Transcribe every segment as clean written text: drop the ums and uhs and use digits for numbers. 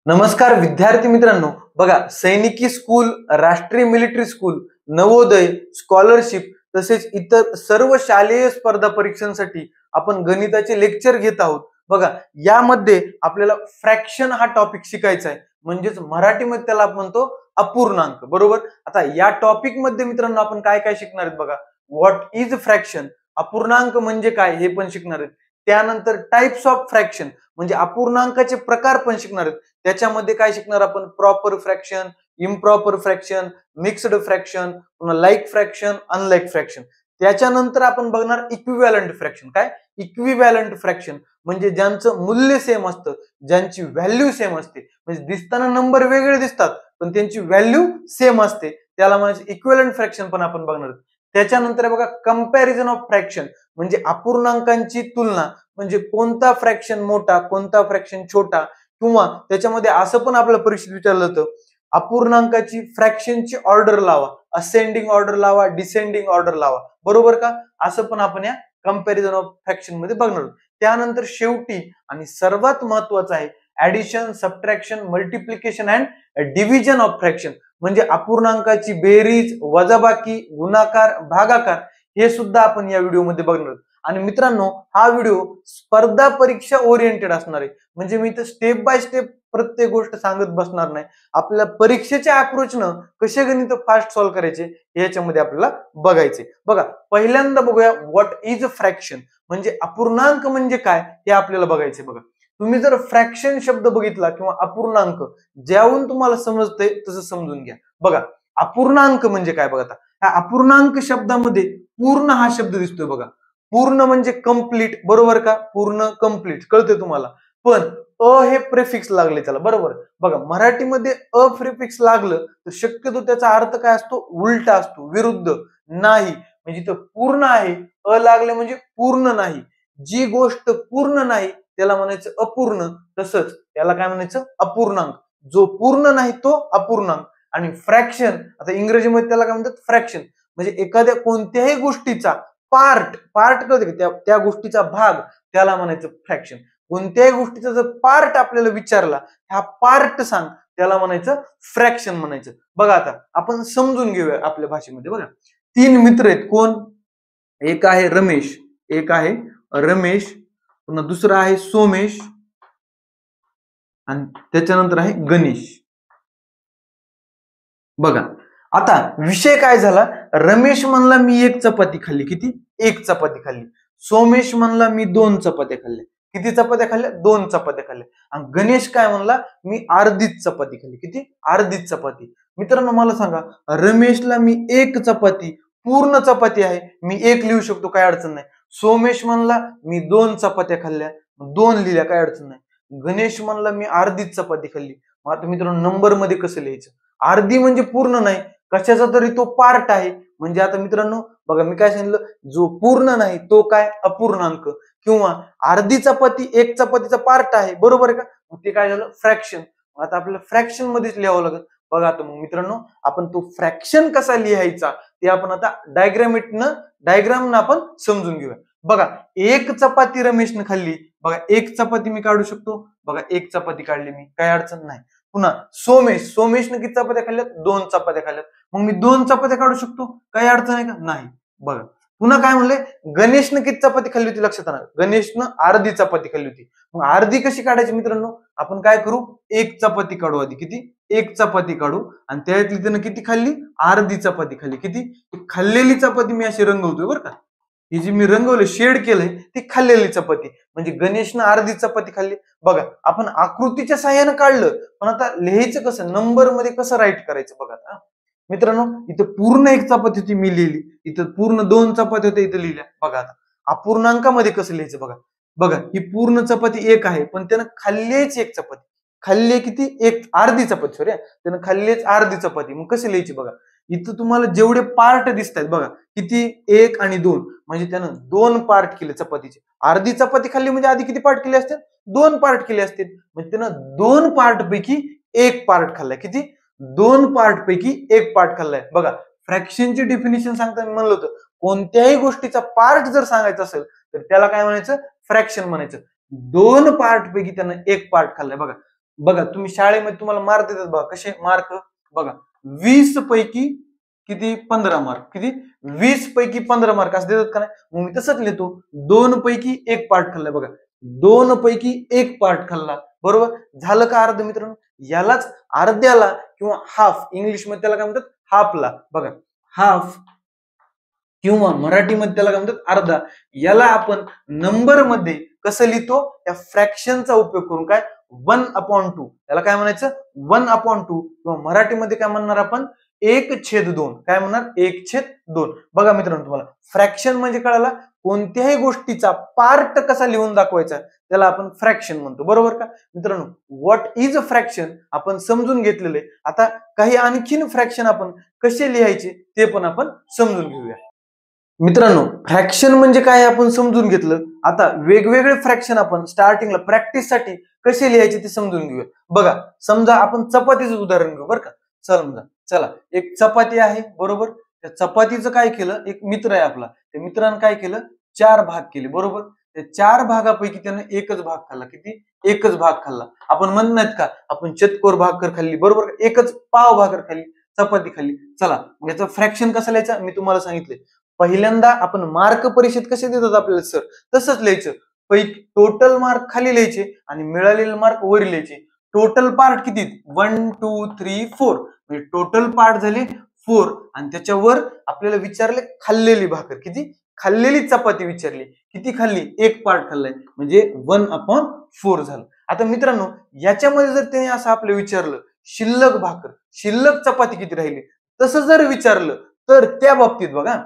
नमस्कार विद्यार्थी मित्रांनो, बघा सैनिकी स्कूल, राष्ट्रीय मिलिटरी स्कूल, नवोदय, स्कॉलरशिप तसेच इतर सर्व शालेय स्पर्धा परीक्षांसाठी आपण गणिताचे लेक्चर घेत आहोत. बघा यामध्ये आपल्याला फ्रॅक्शन हा टॉपिक शिकायचा आहे, म्हणजेच मराठीमध्ये त्याला आपण म्हणतो अपूर्णांक. बरोबर. आता या टॉपिक मध्ये मित्रांनो आपण काय काय शिकणार आहेत बघा. व्हॉट इज फ्रॅक्शन, अपूर्णांक म्हणजे काय हे पण शिकणार आहेत. त्यानंतर टाइप्स ऑफ फ्रॅक्शन म्हणजे अपूर्णांकाचे प्रकार पण शिकणार आहेत. त्याच्यामध्ये काय शिकणार आपण, proper fraction, improper fraction, mixed fraction, पुन्हा लाईक फ्रॅक्शन, अनलाईक फ्रॅक्शन. त्याच्यानंतर आपण बघणार इक्विव्हॅलंट फ्रॅक्शन. काय इक्विव्हॅलंट फ्रॅक्शन म्हणजे ज्यांचं मूल्य सेम असतं, ज्यांची व्हॅल्यू सेम असते, म्हणजे दिसताना नंबर वेगळे दिसतात पण त्यांची व्हॅल्यू सेम असते, त्याला म्हणजे इक्विव्हॅलंट फ्रॅक्शन पण आपण बघणार. त्याच्यानंतर बघा कंपॅरिझन ऑफ फ्रॅक्शन म्हणजे अपूर्णांकांची तुलना, म्हणजे कोणता फ्रॅक्शन मोठा कोणता फ्रॅक्शन छोटा, किंवा त्याच्यामध्ये असं पण आपल्याला परीक्षेत विचारलं होतं अपूर्णांकाची फ्रॅक्शनची ऑर्डर लावा, असेंडिंग ऑर्डर लावा, डिसेंडिंग ऑर्डर लावा. बरोबर का. असं पण आपण या कंपॅरिझन ऑफ फ्रॅक्शन मध्ये बघणार आहोत. त्यानंतर शेवटी आणि सर्वात महत्वाचं आहे addition, subtraction, multiplication and division of fraction म्हणजे अपूर्णांकाची बेरीज, वजाबाकी, गुणाकार, भागाकार हे सुद्धा आपण या व्हिडिओमध्ये बघणार आहोत. आणि मित्रांनो हा व्हिडिओ स्पर्धा परीक्षा ओरिएंटेड असणार आहे, म्हणजे मी इथं स्टेप बाय स्टेप प्रत्येक गोष्ट सांगत बसणार नाही. आपल्या परीक्षेच्या अप्रोचनं कसे गणित फास्ट सॉल्व्ह करायचे याच्यामध्ये आपल्याला बघायचे. बघा पहिल्यांदा बघूया व्हॉट इज फ्रॅक्शन म्हणजे अपूर्णांक म्हणजे काय हे आपल्याला बघायचे. बघा तुम्ही जर फ्रॅक्शन शब्द बघितला किंवा अपूर्णांक ज्याहून तुम्हाला समजतंय तसं समजून घ्या. बघा अपूर्णांक म्हणजे काय बघा. आता ह्या अपूर्णांक शब्दामध्ये पूर्ण हा शब्द दिसतोय बघा. पूर्ण म्हणजे कंप्लीट. बरोबर का. पूर्ण कंप्लीट कळतंय तुम्हाला. पण अ हे प्रेफिक्स लागले त्याला. बरोबर. बघा मराठीमध्ये अ प्रेफिक्स लागलं तर शक्यतो त्याचा अर्थ काय असतो, उलटा असतो, विरुद्ध, नाही. म्हणजे इथं पूर्ण आहे, अ लागले म्हणजे पूर्ण नाही. जी गोष्ट पूर्ण नाही त्याला म्हणायचं अपूर्ण, तसंच त्याला काय म्हणायचं अपूर्णांक. जो पूर्ण नाही तो अपूर्णांक. आणि फ्रॅक्शन आता इंग्रजीमध्ये त्याला काय म्हणतात फ्रॅक्शन, म्हणजे एखाद्या कोणत्याही गोष्टीचा पार्ट, पार्ट कळते का, त्या गोष्टीचा भाग त्याला म्हणायचं फ्रॅक्शन. कोणत्याही गोष्टीचा जर पार्ट आपल्याला विचारला, हा पार्ट सांग, त्याला म्हणायचं फ्रॅक्शन म्हणायचं. बघा आता आपण समजून घेऊया आपल्या भाषेमध्ये. बघा तीन मित्र आहेत. कोण, एक आहे रमेश, एक आहे रमेश, पुन्हा दुसरा आहे सोमेश आणि त्याच्यानंतर आहे गणेश. बघा आता विषय काय झाला, रमेश म्हणला मी एक चपाती खाल्ली. किती, एक चपाती खाल्ली. सोमेश म्हणला मी दोन चपात्या खाल्ल्या. किती चपात्या खाल्ल्या, दोन चपात्या खाल्ल्या. आणि गणेश काय म्हणला मी अर्धीच चपाती खाल्ली. किती, अर्धीच चपाती. मित्रांनो मला सांगा, रमेशला मी एक चपाती, पूर्ण चपाती आहे, मी एक लिहू शकतो, काय अडचण नाही. सोमेश म्हणला मी दोन चपात्या खाल्ल्या, दोन लिहिल्या, काय अडचण नाही. गणेश म्हणला मी अर्धीच चपाती खाल्ली. मग आता मित्रांनो नंबर मध्ये कसं लिहायचं, अर्धी म्हणजे पूर्ण नाही, कशाचा तरी तो पार्ट आहे. म्हणजे आता मित्रांनो बघा मी काय सांगितलं, जो पूर्ण नाही तो काय अपूर्णांक, किंवा अर्धी चपाती एक चपातीचा पार्ट आहे. बरोबर आहे का. मग ते काय झालं फ्रॅक्शन. आता आपल्याला फ्रॅक्शन मध्येच लिहावं लागेल. बघा आता मग मित्रांनो आपण तो फ्रॅक्शन कसा लिहायचा ते आपण आता डायग्रामनं आपण समजून घेऊया. बघा एक चपाती रमेशने खाल्ली. बघा एक चपाती मी काढू शकतो. बघा एक चपाती काढली मी, काय अडचण नाही. पुन्हा सोमेशने किती चपात्या खाल्ल्यात, दोन चपात्या खाल्ल्यात. मग मी दोन चपात्या काढू शकतो, काही अडचण आहे का, नाही. बघा पुन्हा काय म्हणले, गणेशने किती चपाती खाल्ली होती लक्षात आणा, गणेशनं अर्धी चपाती खाल्ली होती. मग अर्धी कशी काढायची मित्रांनो, आपण काय करू, एक चपाती काढू आधी. किती, एक चपाती काढू. आणि त्यातली त्यानं किती खाल्ली, अर्धी चपाती खाल्ली. किती, खाल्लेली चपाती मी अशी रंगवतोय बरं का. ही जी मी रंगवले शेड केलंय ती खाल्लेली चपाती, म्हणजे गणेशनं अर्धी चपाती खाल्ली. बघा आपण आकृतीच्या सहाय्यानं काढलं, पण आता लिहायचं कसं, नंबर मध्ये कसं राईट करायचं. बघा आता मित्रांनो इथं पूर्ण एक चपाती होती मी लिहिली, इथं पूर्ण दोन चपाती होत्या इथं लिहिल्या. बघा आता अपूर्णांकामध्ये कसं लिहायचं. बघा बघा ही पूर्ण चपाती एक आहे, पण त्यानं खाल्लीच एक चपाती, खाल्ली किती, एक अर्धी चपाती, सॉरी त्यानं खाल्लीच अर्धी चपाती. मग कशी लिहायची बघा, इथं तुम्हाला जेवढे पार्ट दिसत आहेत बघा, किती, एक आणि दोन, म्हणजे त्यानं दोन पार्ट केले चपातीचे. अर्धी चपाती खाल्ली म्हणजे आधी किती पार्ट केले असतील, दोन पार्ट केले असतील. म्हणजे त्यानं दोन पार्ट पैकी एक पार्ट खाल्लाय. किती, दोन पार्ट पैकी एक पार्ट खाल्लाय. बघा फ्रॅक्शनची डेफिनेशन सांगताना म्हणलं होतं, कोणत्याही गोष्टीचा पार्ट जर सांगायचा असेल तर त्याला काय म्हणायचं, फ्रॅक्शन म्हणायचं. दोन पार्ट पैकी त्यानं एक पार्ट खाल्लाय. बघा बघा तुम्ही शाळेमध्ये तुम्हाला मार्क देतात बघा, कसे मार्क बघा, 20 पैकी किती 15 मार्क, किती 20 पैकी 15 मार्क असं देतात का नाही. मग मी तसंच लिहितो, 2 पैकी 1 पार्ट खाल्ला बघा, 2 पैकी 1 पार्ट खाल्ला, बरोबर झालं का अर्ध मित्रांनो. यालाच अर्ध्याला किंवा हाफ, इंग्लिश मध्ये त्याला काय म्हणतात हाफला, बघा हाफ किंवा मराठीमध्ये त्याला काय म्हणतात अर्धा. याला आपण नंबर मध्ये कसं लिहितो, या फ्रॅक्शनचा उपयोग करून, काय 1/2, त्याला काय म्हणायचं 1/2, किंवा मराठीमध्ये काय म्हणणार आपण 1/2, काय म्हणणार 1/2. बघा मित्रांनो तुम्हाला फ्रॅक्शन म्हणजे कळाला, कोणत्याही गोष्टीचा पार्ट कसा लिहून दाखवायचा त्याला आपण फ्रॅक्शन म्हणतो, बरोबर का मित्रांनो. व्हॉट इज अ फ्रॅक्शन आपण समजून घेतलेलं आहे. आता काही आणखीन फ्रॅक्शन आपण कसे लिहायचे ते पण आपण समजून घेऊया. मित्रांनो फ्रॅक्शन म्हणजे काय आपण समजून घेतलं. आता वेगवेगळे फ्रॅक्शन आपण स्टार्टिंगला प्रॅक्टिससाठी कसे लिहायचे ते समजून घेऊया. बघा समजा आपण चपातीचं उदाहरण घेऊ बरं का. चला एक चपाती आहे, बरोबर. त्या चपातीचं काय केलं, एक मित्र आहे आपला, त्या मित्रानं काय केलं 4 भाग केले, बरोबर. त्या 4 भागापैकी त्यानं एकच भाग खाल्ला, किती एकच भाग खाल्ला. आपण म्हणत का आपण चतकोर भाकर खाल्ली, बरोबर, एकच पाव भाकर खाल्ली, चपाती खाल्ली. चला याचं फ्रॅक्शन कसं लिहायचं मी तुम्हाला सांगितले. पहिल्यांदा आपण मार्क परीक्षेत कसे देतात आपल्याला सर, तसंच लिहायचं. पैकी टोटल मार्क खाली लिहायचे आणि मिळालेले मार्क वर लिहायचे. टोटल पार्ट किती 1 2 3 4, म्हणजे टोटल पार्ट झाले 4 आणि त्याच्यावर आपल्याला विचारले खाल्लेली भाकर, किती खाल्लेली चपाती विचारली, किती खाल्ली एक पार्ट खाल्लाय, म्हणजे 1/4 झालं. आता मित्रांनो याच्यामध्ये जर त्याने असं आपलं विचारलं शिल्लक भाकर, शिल्लक चपाती किती राहिली, तसं जर विचारलं तर त्या बाबतीत बघा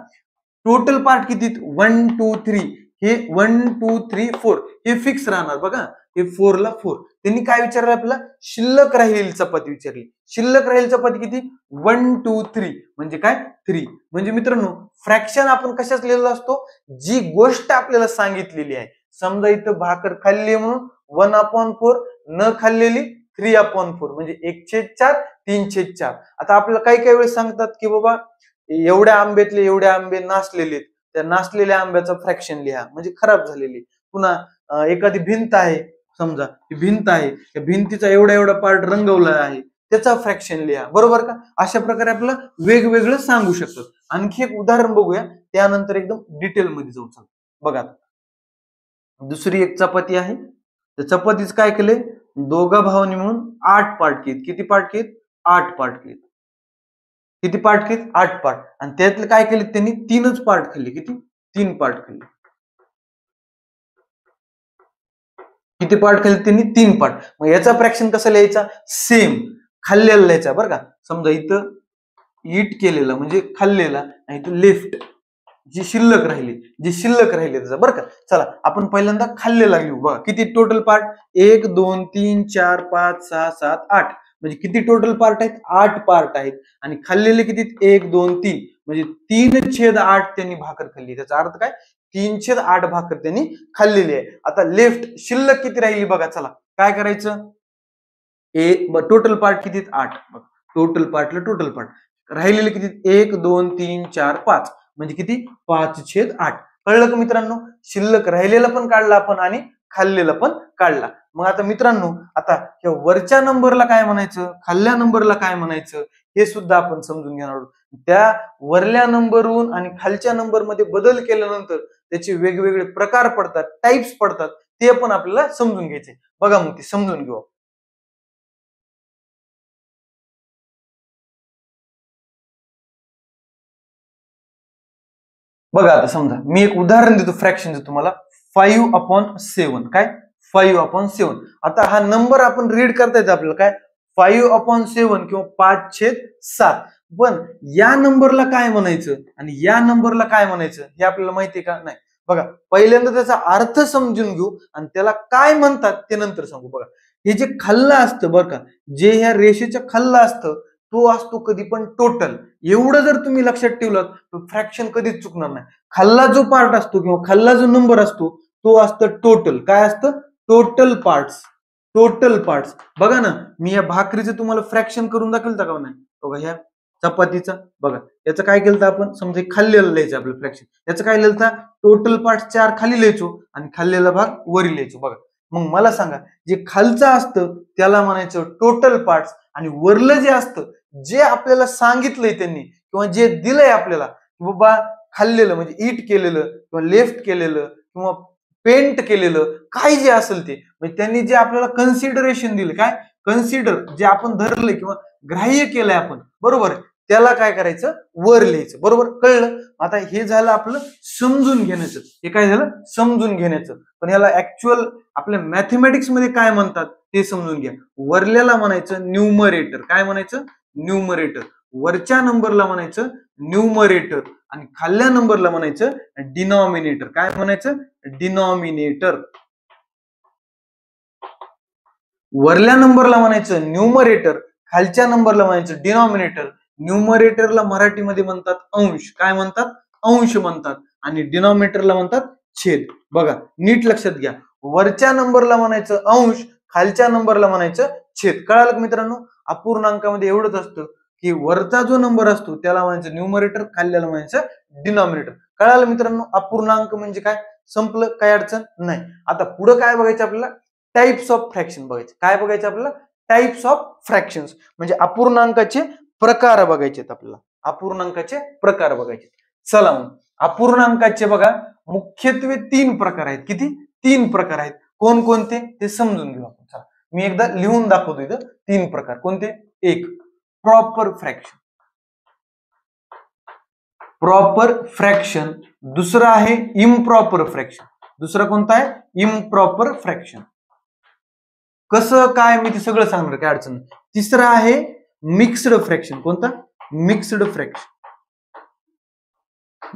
टोटल पार्ट किती 1 2 3, हे 1 2 3 4 हे फिक्स राहणार बघा, हे 4 ला 4. त्यांनी काय विचारलं आपल्याला शिल्लक राहिलेली चपाती विचारली. शिल्लक राहिलेली चपाती किती 1 2 3, म्हणजे काय 3. म्हणजे मित्रांनो फ्रॅक्शन आपण कशाच लिहिलेला असतो, जी गोष्ट आपल्याला सांगितलेली आहे. समजा इथं भाकर खाल्ली म्हणून 1/4, न खाल्लेली 3/4, म्हणजे 1/4 3/4. आता आपल्याला काही वेळेस सांगतात की बाबा एवढ्या आंब्यातले एवढे आंबे नासलेले, त्या नासलेल्या आंब्याचं फ्रॅक्शन लिहा, म्हणजे खराब झालेली. पुन्हा एखादी भिंत आहे, समजा ती भिंत आहे, त्या भिंतीचा एवढा एवढा पार्ट रंगवला आहे, त्याचा फ्रॅक्शन लिहा, बरोबर का. अशा प्रकारे आपल्याला वेगवेगळं सांगू शकतात. आणखी एक उदाहरण बघूया, त्यानंतर एकदम डिटेल मध्ये जाऊ. बघा दुसरी एक चपाती आहे, त्या चपातीच काय केले दोघा भावांनी म्हणून 8 पार्ट केले. किती पार्ट केले 8 पार्ट केले. किती पार्ट केले 8 पार्ट. आणि त्यातले काय केले त्यांनी 3च पार्ट खाल्ले, किती 3 पार्ट खाल्ले. किती पार्ट खाल्ले त्यांनी 3 पार्ट. मग याचा फ्रॅक्शन कसा लिहायचा सेम खाल्लेला लिहायचा बरं का. समजा इथं ईट केलेला म्हणजे खाल्लेला आणि इथं लेफ्ट जी शिल्लक राहिली त्याचा बरं का. चला आपण पहिल्यांदा खाल्लेला लिहू. बघा किती टोटल पार्ट 1 2 3 4 5 6 7 8, म्हणजे किती टोटल पार्ट आहेत 8 पार्ट आहेत. आणि खाल्लेले किती 1 2 3, म्हणजे 3/8 त्यांनी भाकर खाल्ली. त्याचा अर्थ काय 3/8 भाकर त्यांनी खाल्लेली आहे. आता लेफ्ट शिल्लक किती राहिली बघा. चला काय करायचं, टोटल पार्ट किती 8, टोटल पार्ट राहिलेले किती 1 2 3 4 5, म्हणजे किती 5/8. कळलं का मित्रांनो. शिल्लक राहिलेला पण काढला आपण आणि खाल्लेला पण काढला. मग आता मित्रांनो आता या वरच्या नंबरला काय म्हणायचं, खाल्ल्या नंबरला काय म्हणायचं हे सुद्धा आपण समजून घेणार आहोत. त्या वरल्या नंबरहून आणि खालच्या नंबर मध्ये बदल केल्यानंतर त्याचे वेगवेगळे प्रकार पडतात, टाइप्स पडतात, ते पण आपल्याला समजून घ्यायचे. बघा मग ते समजून घेऊ. बघा आता समजा मी एक उदाहरण देतो फ्रॅक्शनचं तुम्हाला. 5/7, काय 5/7. आता हा नंबर आपण रीड करता येतो आपल्याला, काय 5/7 किंवा 5/7. पण या नंबरला काय म्हणायचं आणि या नंबरला काय म्हणायचं हे आपल्याला माहितीये का नाही. बघा पहिल्यांदा त्याचा अर्थ समजून घेऊ आणि त्याला काय म्हणतात ते नंतर सांगू. बघा हे जे खाल्लं असतं बरं का, जे ह्या रेषेच्या खाल्लं असतं तो असतो कधी पण टोटल. एवढं जर तुम्ही लक्षात ठेवलं तर फ्रॅक्शन कधीच चुकणार नाही. खाल्ला जो पार्ट असतो किंवा खाल्ला जो नंबर असतो तो असतं टोटल. काय असतं टोटल पार्ट्स. बघा ना मी या भाकरीचं तुम्हाला फ्रॅक्शन करून दाखवलं का नाही. बघा ह्या चपातीचा बघा याचं काय केलं आपण, समजा खाल्लेलं लिहायचं आपलं फ्रॅक्शन. याचं काय लिहिलं टोटल पार्ट 4 खाली लिहायचो आणि खाल्लेला भाग वरी लिहायचो. बघा मग मला सांगा, जे खालचं असतं त्याला म्हणायचं टोटल पार्ट्स, आणि वरलं जे असतं, जे आपल्याला सांगितलंय त्यांनी किंवा जे दिलंय आपल्याला की बाबा खाल्लेलं म्हणजे ईट केलेलं किंवा लेफ्ट केलेलं किंवा पेंट केलेलं, काही जे असेल ते म्हणजे त्यांनी जे आपल्याला कन्सिडरेशन दिलं, काय कन्सिडर जे आपण धरले किंवा ग्राह्य केलंय आपण, बरोबर, त्याला काय करायचं, वर लिहायचं. बरोबर, कळलं. आता हे झालं आपलं समजून घेण्याचं. हे काय झालं, समजून घेण्याचं. पण याला ऍक्च्युअल आपल्या मॅथमॅटिक्स मध्ये काय म्हणतात ते समजून घ्या. वरल्याला म्हणायचं न्यूमरेटर. काय म्हणायचं, न्यूमरेटर. वरच्या नंबरला म्हणायचं न्यूमरेटर आणि खाल्ल्या नंबरला म्हणायचं डिनॉमिनेटर. काय म्हणायचं, डिनॉमिनेटर. वरल्या नंबरला म्हणायचं न्यूमरेटर, खालच्या नंबरला म्हणायचं डिनॉमिनेटर. न्यूमरेटरला मराठीमध्ये म्हणतात अंश. काय म्हणतात, अंश म्हणतात. आणि डिनॉमिनेटरला म्हणतात छेद. बघा नीट लक्षात घ्या, वरच्या नंबरला म्हणायचं अंश, खालच्या नंबरला म्हणायचं छेद. कळालं का मित्रांनो. अपूर्णांकामध्ये एवढंच असतं की वरचा जो नंबर असतो त्याला म्हणायचं न्यूमरेटर, खाल्ल्याला म्हणायचं डिनॉमिनेटर. कळालं मित्रांनो. अपूर्णांक म्हणजे काय, संपलं, काय अडचण नाही. आता पुढे काय बघायचं आपल्याला, टाइप्स ऑफ फ्रॅक्शन बघायचे. काय बघायचं आपल्याला, टाइप्स ऑफ फ्रॅक्शन्स म्हणजे अपूर्णांकाचे प्रकार बघायचे आपल्याला. अपूर्णांकाचे प्रकार बघायचे. चला मग अपूर्णांकाचे बघा मुख्यत्वे 3 प्रकार आहेत. किती, 3 प्रकार आहेत. कोणकोणते ते समजून घेऊ आपण. चला मी एकदा लिहून दाखवतो इथं 3 प्रकार. कोणते, एक प्रॉपर फ्रॅक्शन, प्रॉपर फ्रॅक्शन. दुसरं आहे इम्प्रॉपर फ्रॅक्शन. दुसरा कोणता आहे, इम्प्रॉपर फ्रॅक्शन. कसं काय मी ते सगळं सांगणार, काय अडचण नाही. तिसरा आहे मिक्स्ड फ्रॅक्शन. कोणता, मिक्स्ड फ्रॅक्शन.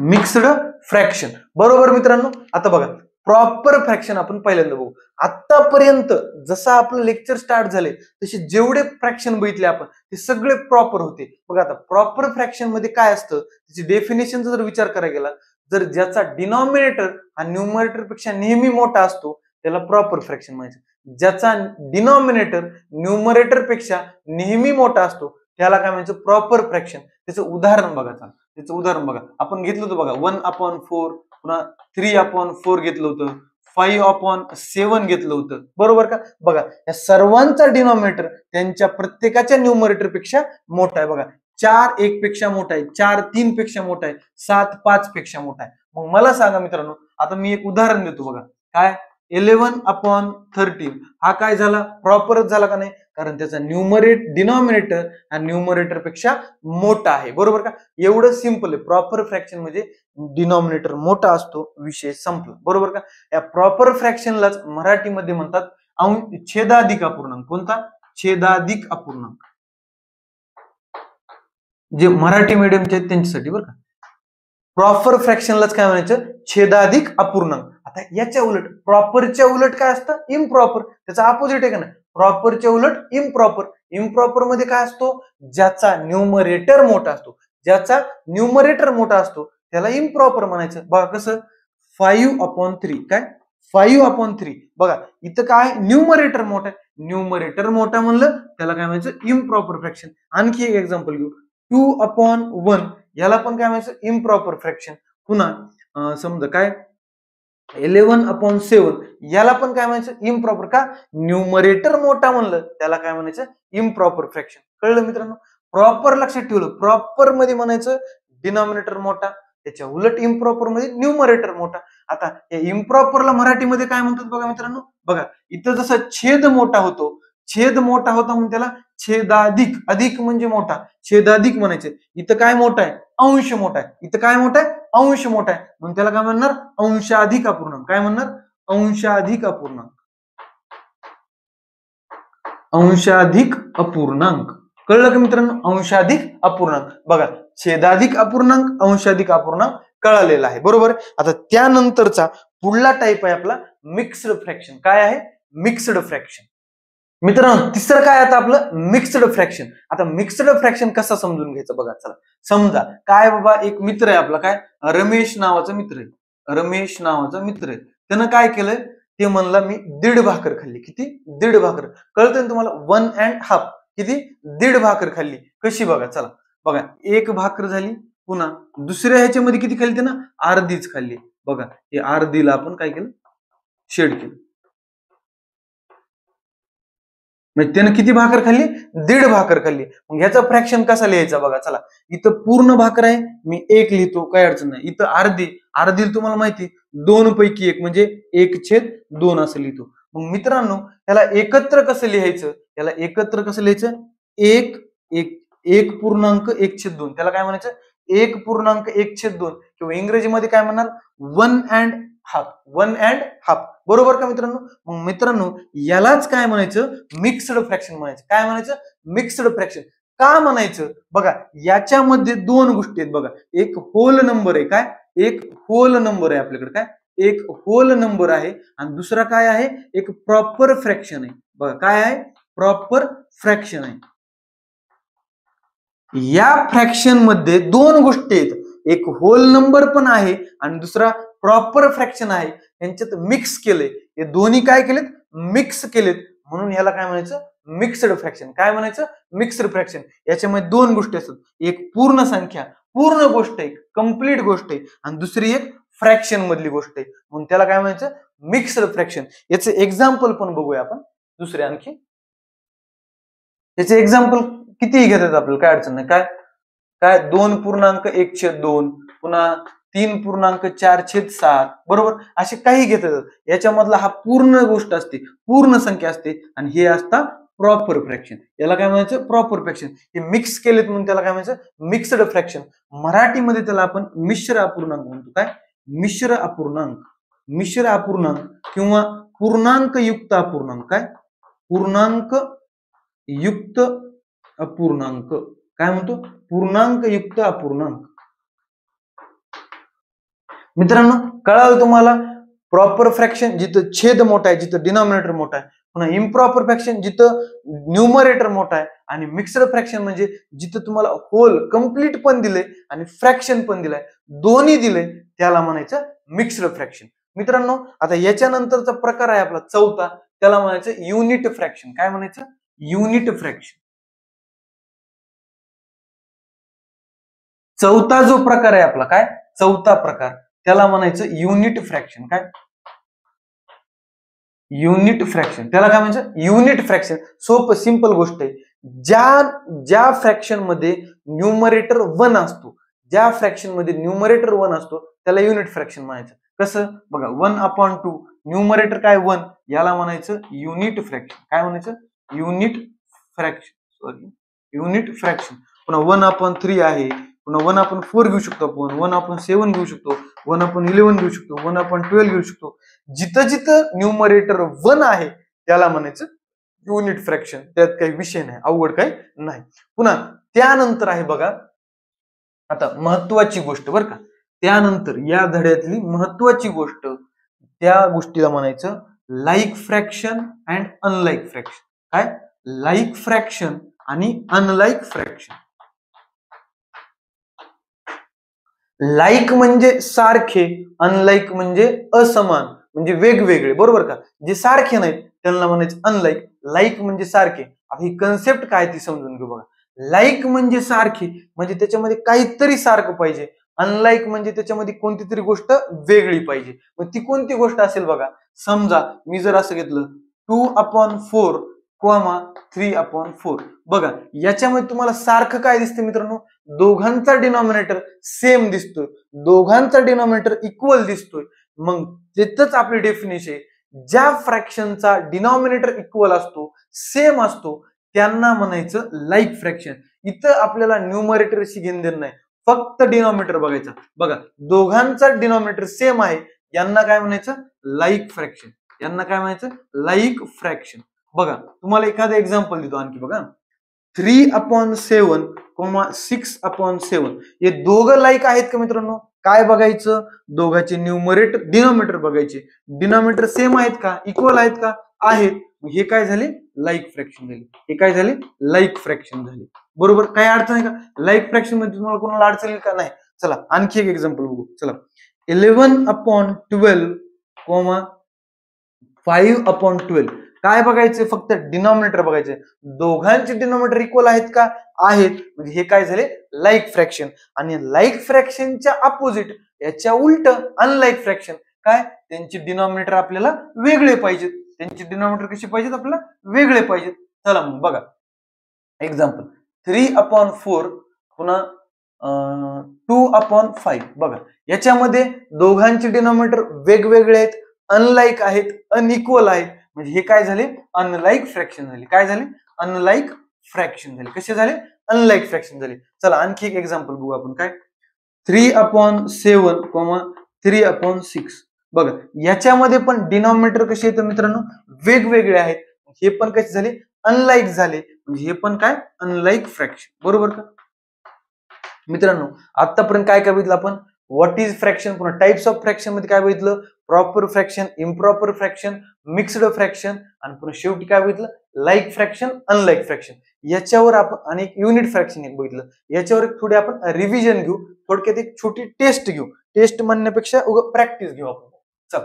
Mixed fraction. बरोबर मित्रांनो. आता बघा प्रॉपर फ्रॅक्शन आपण पहिल्यांदा बघू. आतापर्यंत जसं आपलं लेक्चर स्टार्ट झाले तसे जेवढे फ्रॅक्शन बघितले आपण ते सगळे प्रॉपर होते. बघा आता प्रॉपर फ्रॅक्शन मध्ये काय असतं, त्याची डेफिनेशनचा जर विचार करायला गेला, जर ज्याचा डिनॉमिनेटर हा न्यूमरेटर पेक्षा नेहमी मोठा असतो त्याला प्रॉपर फ्रॅक्शन म्हणायचं. ज्याचा डिनॉमिनेटर न्यूमरेटर पेक्षा नेहमी मोठा असतो त्याला काय म्हणायचं, प्रॉपर फ्रॅक्शन. त्याचं उदाहरण बघा. त्याचं उदाहरण बघा, आपण घेतलं होतं बघा 1/4, पुन्हा 3/4 घेतलं होतं, 5/7 घेतलं होतं. बरोबर का. बघा या सर्वांचा डिनॉमिनेटर त्यांच्या प्रत्येकाच्या न्यूमरेटर पेक्षा मोठा आहे. बघा 4 1 पेक्षा मोठा आहे, 4 3 पेक्षा मोठा आहे, 7 5 पेक्षा मोठा आहे. मग मला सांगा मित्रांनो, आता मी एक उदाहरण देतो बघा. काय, 11/13 हा काय झाला, प्रॉपरच झाला का नाही, कारण त्याचा डिनॉमिनेटर हा न्यूमरेटर पेक्षा मोठा आहे. बरोबर का. एवढं सिंपल आहे. प्रॉपर फ्रॅक्शन म्हणजे डिनॉमिनेटर मोठा असतो, विषय संपला. बरोबर का. या प्रॉपर फ्रॅक्शनलाच मराठीमध्ये म्हणतात छेदाधिक अपूर्णांक. कोणता, छेदाधिक अपूर्णांक. जे मराठी मीडियमचे आहेत त्यांच्यासाठी बरं का. प्रॉपर फ्रॅक्शनलाच काय म्हणायचं, छेदाधिक अपूर्णांक. आता याच्या उलट प्रॉपरच्या उलट काय असतं, इम्प्रॉपर. त्याचा अपोजिट आहे का नाही, प्रॉपरच्या उलट इम्प्रॉपर. इम्प्रॉपर मध्ये काय असतो, ज्याचा न्यूमरेटर मोठा असतो. ज्याचा न्यूमरेटर मोठा असतो त्याला इम्प्रॉपर म्हणायचं. बघा कसं, 5/3 काय, 5/3. बघा इथं काय, न्यूमरेटर मोठा आहे. न्यूमरेटर मोठा म्हणलं त्याला काय म्हणायचं, इम्प्रॉपर फ्रॅक्शन. आणखी एक एक्झाम्पल घेऊ, 2/1 याला पण काय म्हणायचं, इम्प्रॉपर फ्रॅक्शन. पुन्हा समजा काय 11/7 याला पण काय म्हणायचं, इम्प्रॉपर. का, न्यूमरेटर मोठा म्हणलं त्याला काय म्हणायचं, इम्प्रॉपर फ्रॅक्शन. कळलं मित्रांनो. प्रॉपर लक्षात ठेवलं, प्रॉपर मध्ये म्हणायचं डिनॉमिनेटर मोठा, त्याच्या उलट इम्प्रॉपर मध्ये न्यूमरेटर मोठा. आता या इम्प्रॉपरला मराठीमध्ये काय म्हणतात बघा मित्रांनो. बघा इथं जसं छेद मोठा होतो, छेद मोठा होता म्हणून त्याला छेदाधिक, अधिक म्हणजे मोठा, छेदाधिक म्हणायचे. इथं काय मोठा आहे, अंश मोठा आहे. इथं काय मोठा आहे, अंश मोठा आहे म्हणून त्याला काय म्हणणार, अंशाधिक अपूर्णांक. काय म्हणणार, अंशाधिक अपूर्णांक. अंशाधिक अपूर्णांक. कळलं का मित्रांनो, अंशाधिक अपूर्णांक. बघा छेदाधिक अपूर्णांक, अंशाधिक अपूर्णांक कळालेला आहे. बरोबर. आता त्यानंतरचा पुढला टाइप आहे आपला मिक्स्ड फ्रॅक्शन. काय आहे, मिक्स्ड फ्रॅक्शन. मित्रांनो तिसरं काय आता आपलं मिक्स्ड फ्रॅक्शन. आता मिक्स्ड फ्रॅक्शन कसं समजून घ्यायचं बघा. चला समजा काय बाबा, एक मित्र आहे आपला, काय रमेश नावाचा मित्र आहे. रमेश नावाचा मित्र आहे. त्यानं काय केलंय, ते म्हणला मी 1.5 भाकर खाल्ली. किती, 1.5 भाकर. कळतंय तुम्हाला, 1.5 किती, 1.5 भाकर खाल्ली. कशी बघा. चला बघा, 1 भाकर झाली, पुन्हा दुसऱ्या ह्याच्यामध्ये किती खाल्ली त्यानं, अर्धीच खाल्ली. बघा हे अर्धीला आपण काय केलं, शेड केलं. म्हणजे त्यानं किती भाकर खाल्ली? 1.5 भाकर खाल्ली. मग ह्याचा फ्रॅक्शन कसा लिहायचा बघा. चला, इथं पूर्ण भाकर आहे, मी 1 लिहितो, काय अडचण नाही. इथं अर्धी तुम्हाला माहिती 2 पैकी 1 म्हणजे 1/2 असं लिहितो. मग मित्रांनो, याला एकत्र कसं लिहायचं? याला एकत्र कसं लिहायचं? 1.1/2 त्याला काय म्हणायचं? 1.1/2 किंवा इंग्रजीमध्ये काय म्हणणार? 1.5 बरोबर का मित्रांनो? मग मित्रांनो, यालाच काय म्हणायचं? मिक्स्ड फ्रॅक्शन म्हणायचं. काय म्हणायचं? Mixed fraction. का म्हणायचं? बघा, याच्यामध्ये 2 गोष्टी आहेत बघा. एक होल नंबर आहे. काय? एक होल नंबर आहे आपल्याकडे. काय? एक होल नंबर आहे आणि दुसरा काय आहे? एक प्रॉपर फ्रॅक्शन आहे. बघा, काय आहे? प्रॉपर फ्रॅक्शन आहे. या फ्रॅक्शन मध्ये 2 गोष्टी आहेत. एक होल नंबर पण आहे आणि दुसरा प्रॉपर फ्रॅक्शन आहे. यांच्यात मिक्स केलंय. हे दोन्ही काय केलेत? मिक्स केलेत. म्हणून ह्याला काय म्हणायचं? Mixed fraction. काय म्हणायचं? Mixed fraction. याच्यामध्ये 2 गोष्टी असतात. एक पूर्ण संख्या, पूर्ण गोष्ट आहे, कंप्लीट गोष्ट आहे आणि दुसरी एक फ्रॅक्शन मधली गोष्ट आहे. म्हणून त्याला काय म्हणायचं? Mixed fraction. याचे एक्झाम्पल पण बघूया आपण दुसरे आणखी. याचे एक्झाम्पल कितीही घेतात आपल्याला, काय अडचण नाही. काय 2.1/2 पुन्हा 3.4/7 बरोबर, असे काही घेतात. याच्यामधला हा पूर्ण गोष्ट असते, पूर्ण संख्या असते आणि हे असता प्रॉपर फ्रॅक्शन. याला काय म्हणायचं? Proper fraction. हे मिक्स केलेत म्हणून त्याला काय म्हणायचं? Mixed fraction. मराठीमध्ये त्याला आपण मिश्र अपूर्णांक म्हणतो. काय? मिश्र अपूर्णांक. मिश्र अपूर्णांक किंवा पूर्णांक युक्त अपूर्णांक. काय? पूर्णांक युक्त अपूर्णांक. काय म्हणतो? पूर्णांक युक्त अपूर्णांक. मित्रांनो, कळालं तुम्हाला? प्रॉपर फ्रॅक्शन जिथं छेद मोठा आहे, जिथं डिनॉमिनेटर मोठा आहे. पुन्हा इम्प्रॉपर फ्रॅक्शन जिथं न्यूमरेटर मोठा आहे. आणि मिक्स्ड फ्रॅक्शन म्हणजे जिथं तुम्हाला होल कंप्लीट पण दिले आणि फ्रॅक्शन पण दिलाय, दोन्ही दिले, त्याला म्हणायचं मिक्स्ड फ्रॅक्शन. मित्रांनो, आता याच्यानंतरचा प्रकार आहे आपला चौथा, त्याला म्हणायचं युनिट फ्रॅक्शन. काय म्हणायचं? Unit fraction. चौथा जो प्रकार आहे आपला, काय? चौथा प्रकार, त्याला म्हणायचं युनिट फ्रॅक्शन. काय? Unit fraction. त्याला काय म्हणायचं? Unit fraction. सोपं सिंपल गोष्ट आहे. ज्या फ्रॅक्शन मध्ये न्यूमरेटर 1 असतो, ज्या फ्रॅक्शन मध्ये न्यूमरेटर 1 असतो, त्याला युनिट फ्रॅक्शन म्हणायचं. कसं? बघा, 1/2 न्यूमरेटर काय? 1, याला म्हणायचं युनिट फ्रॅक्शन. काय म्हणायचं? Unit fraction. Sorry, unit fraction. पुन्हा 1/3 आहे, पुन्हा 1/4 घेऊ शकतो आपण, 1/7 घेऊ शकतो, 1/11 घेऊ शकतो, 1/12 घेऊ शकतो. जिथं जिथं न्यूमरेटर 1 आहे त्याला म्हणायचं युनिट फ्रॅक्शन. त्यात काही विषय नाही, अवघड काही नाही. पुन्हा त्यानंतर आहे बघा, आता महत्वाची गोष्ट बरं का, त्यानंतर या धड्यातली महत्वाची गोष्ट, त्या गोष्टीला म्हणायचं like fraction and unlike fraction. काय? लाईक फ्रॅक्शन आणि अनलाईक फ्रॅक्शन. लाईक म्हणजे सारखे, अनलाईक म्हणजे असमान, म्हणजे वेगवेगळे, बरोबर का? जे सारखे नाहीत त्यांना म्हणायचं अनलाईक. लाईक म्हणजे सारखे. आता ही कन्सेप्ट काय ती समजून घेऊ बघा. लाईक म्हणजे सारखे, म्हणजे त्याच्यामध्ये काहीतरी सारखं पाहिजे. अनलाईक म्हणजे त्याच्यामध्ये कोणती तरी गोष्ट वेगळी पाहिजे. मग ती कोणती गोष्ट असेल बघा. समजा मी जर असं घेतलं 2/4, 3/4. बघा, याच्यामध्ये तुम्हाला सारखं काय दिसते मित्रांनो? दोघांचा डिनॉमिनेटर सेम दिसतोय, दोघांचा डिनॉमिनेटर इक्वल दिसतोय. मग तिथंच आपली डेफिनेशन आहे, ज्या फ्रॅक्शनचा डिनॉमिनेटर इक्वल असतो, सेम असतो, त्यांना म्हणायचं लाईक फ्रॅक्शन. इथं आपल्याला न्यूमरेटरशी घेणं देणं नाही, फक्त डिनॉमिनेटर बघायचं. बघा, दोघांचा डिनॉमिनेटर सेम आहे, यांना काय म्हणायचं? Like fraction. यांना काय म्हणायचं? Like fraction. बघा, तुम्हाला एखादं एक्झाम्पल देतो आणखी. बघा, 3/7, 6/7 हे दोघं लाईक आहेत का मित्रांनो? काय बघायचं? दोघांचे न्यूमरेटर डिनॉमिनेटर बघायचे. डिनॉमिनेटर सेम आहेत का? इक्वल आहेत का? आहेत. हे काय झाले? लाईक फ्रॅक्शन झाले. हे काय झाले? लाईक फ्रॅक्शन झाले. बरोबर, काय अडचण आहे का? लाईक फ्रॅक्शन मध्ये तुम्हाला कोणाला अडचण येईल का? नाही. चला आणखी एक एक्झाम्पल बघू. चला, 11/12, 5/12. काय बघायचे? फक्त डिनॉमिनेटर बघायचे. दोघांचे डिनॉमिनेटर इक्वल आहेत का? आहेत. म्हणजे हे काय झाले? Like fraction. आणि लाईक फ्रॅक्शनच्या अपोजिट, याच्या उलट अनलाईक फ्रॅक्शन. काय? त्यांचे डिनॉमिनेटर आपल्याला वेगळे पाहिजेत. त्यांचे डिनॉमिनेटर कसे पाहिजेत? आपल्याला वेगळे पाहिजेत. चला मग बघा एक्झाम्पल 3/4 पुन्हा 2/5 बघा याच्यामध्ये दोघांचे डिनॉमिनेटर वेगवेगळे आहेत, अनलाईक आहेत, अनइक्वल आहेत. म्हणजे हे काय झाले, अनलाईक फ्रॅक्शन झाले. काय झाले, अनलाईक फ्रॅक्शन झाले. कसे झाले, अनलाईक फ्रॅक्शन झाले. चला आणखी एक एक्झाम्पल बघू आपण. काय 3/7 3/6 बघा याच्यामध्ये पण डिनॉमिनेटर कसे येतं मित्रांनो, वेगवेगळे आहेत. हे पण कसे झाले, अनलाईक झाले. म्हणजे हे पण काय, अनलाईक फ्रॅक्शन. बरोबर का मित्रांनो. आतापर्यंत काय काय बघितलं आपण, व्हॉट इज फ्रॅक्शन, पुन्हा टाइप्स ऑफ फ्रॅक्शन मध्ये काय बघितलं, proper fraction, improper fraction, mixed fraction, आणि पुन्हा शेवटी काय बघितलं, लाईक फ्रॅक्शन, अनलाईक फ्रॅक्शन. याच्यावर आपण अनेक युनिट फ्रॅक्शन एक बघितलं. याच्यावर थोडी आपण रिव्हिजन घेऊ, थोडक्यात एक छोटी टेस्ट घेऊ. टेस्ट म्हणण्यापेक्षा प्रॅक्टिस घेऊ आपण. चल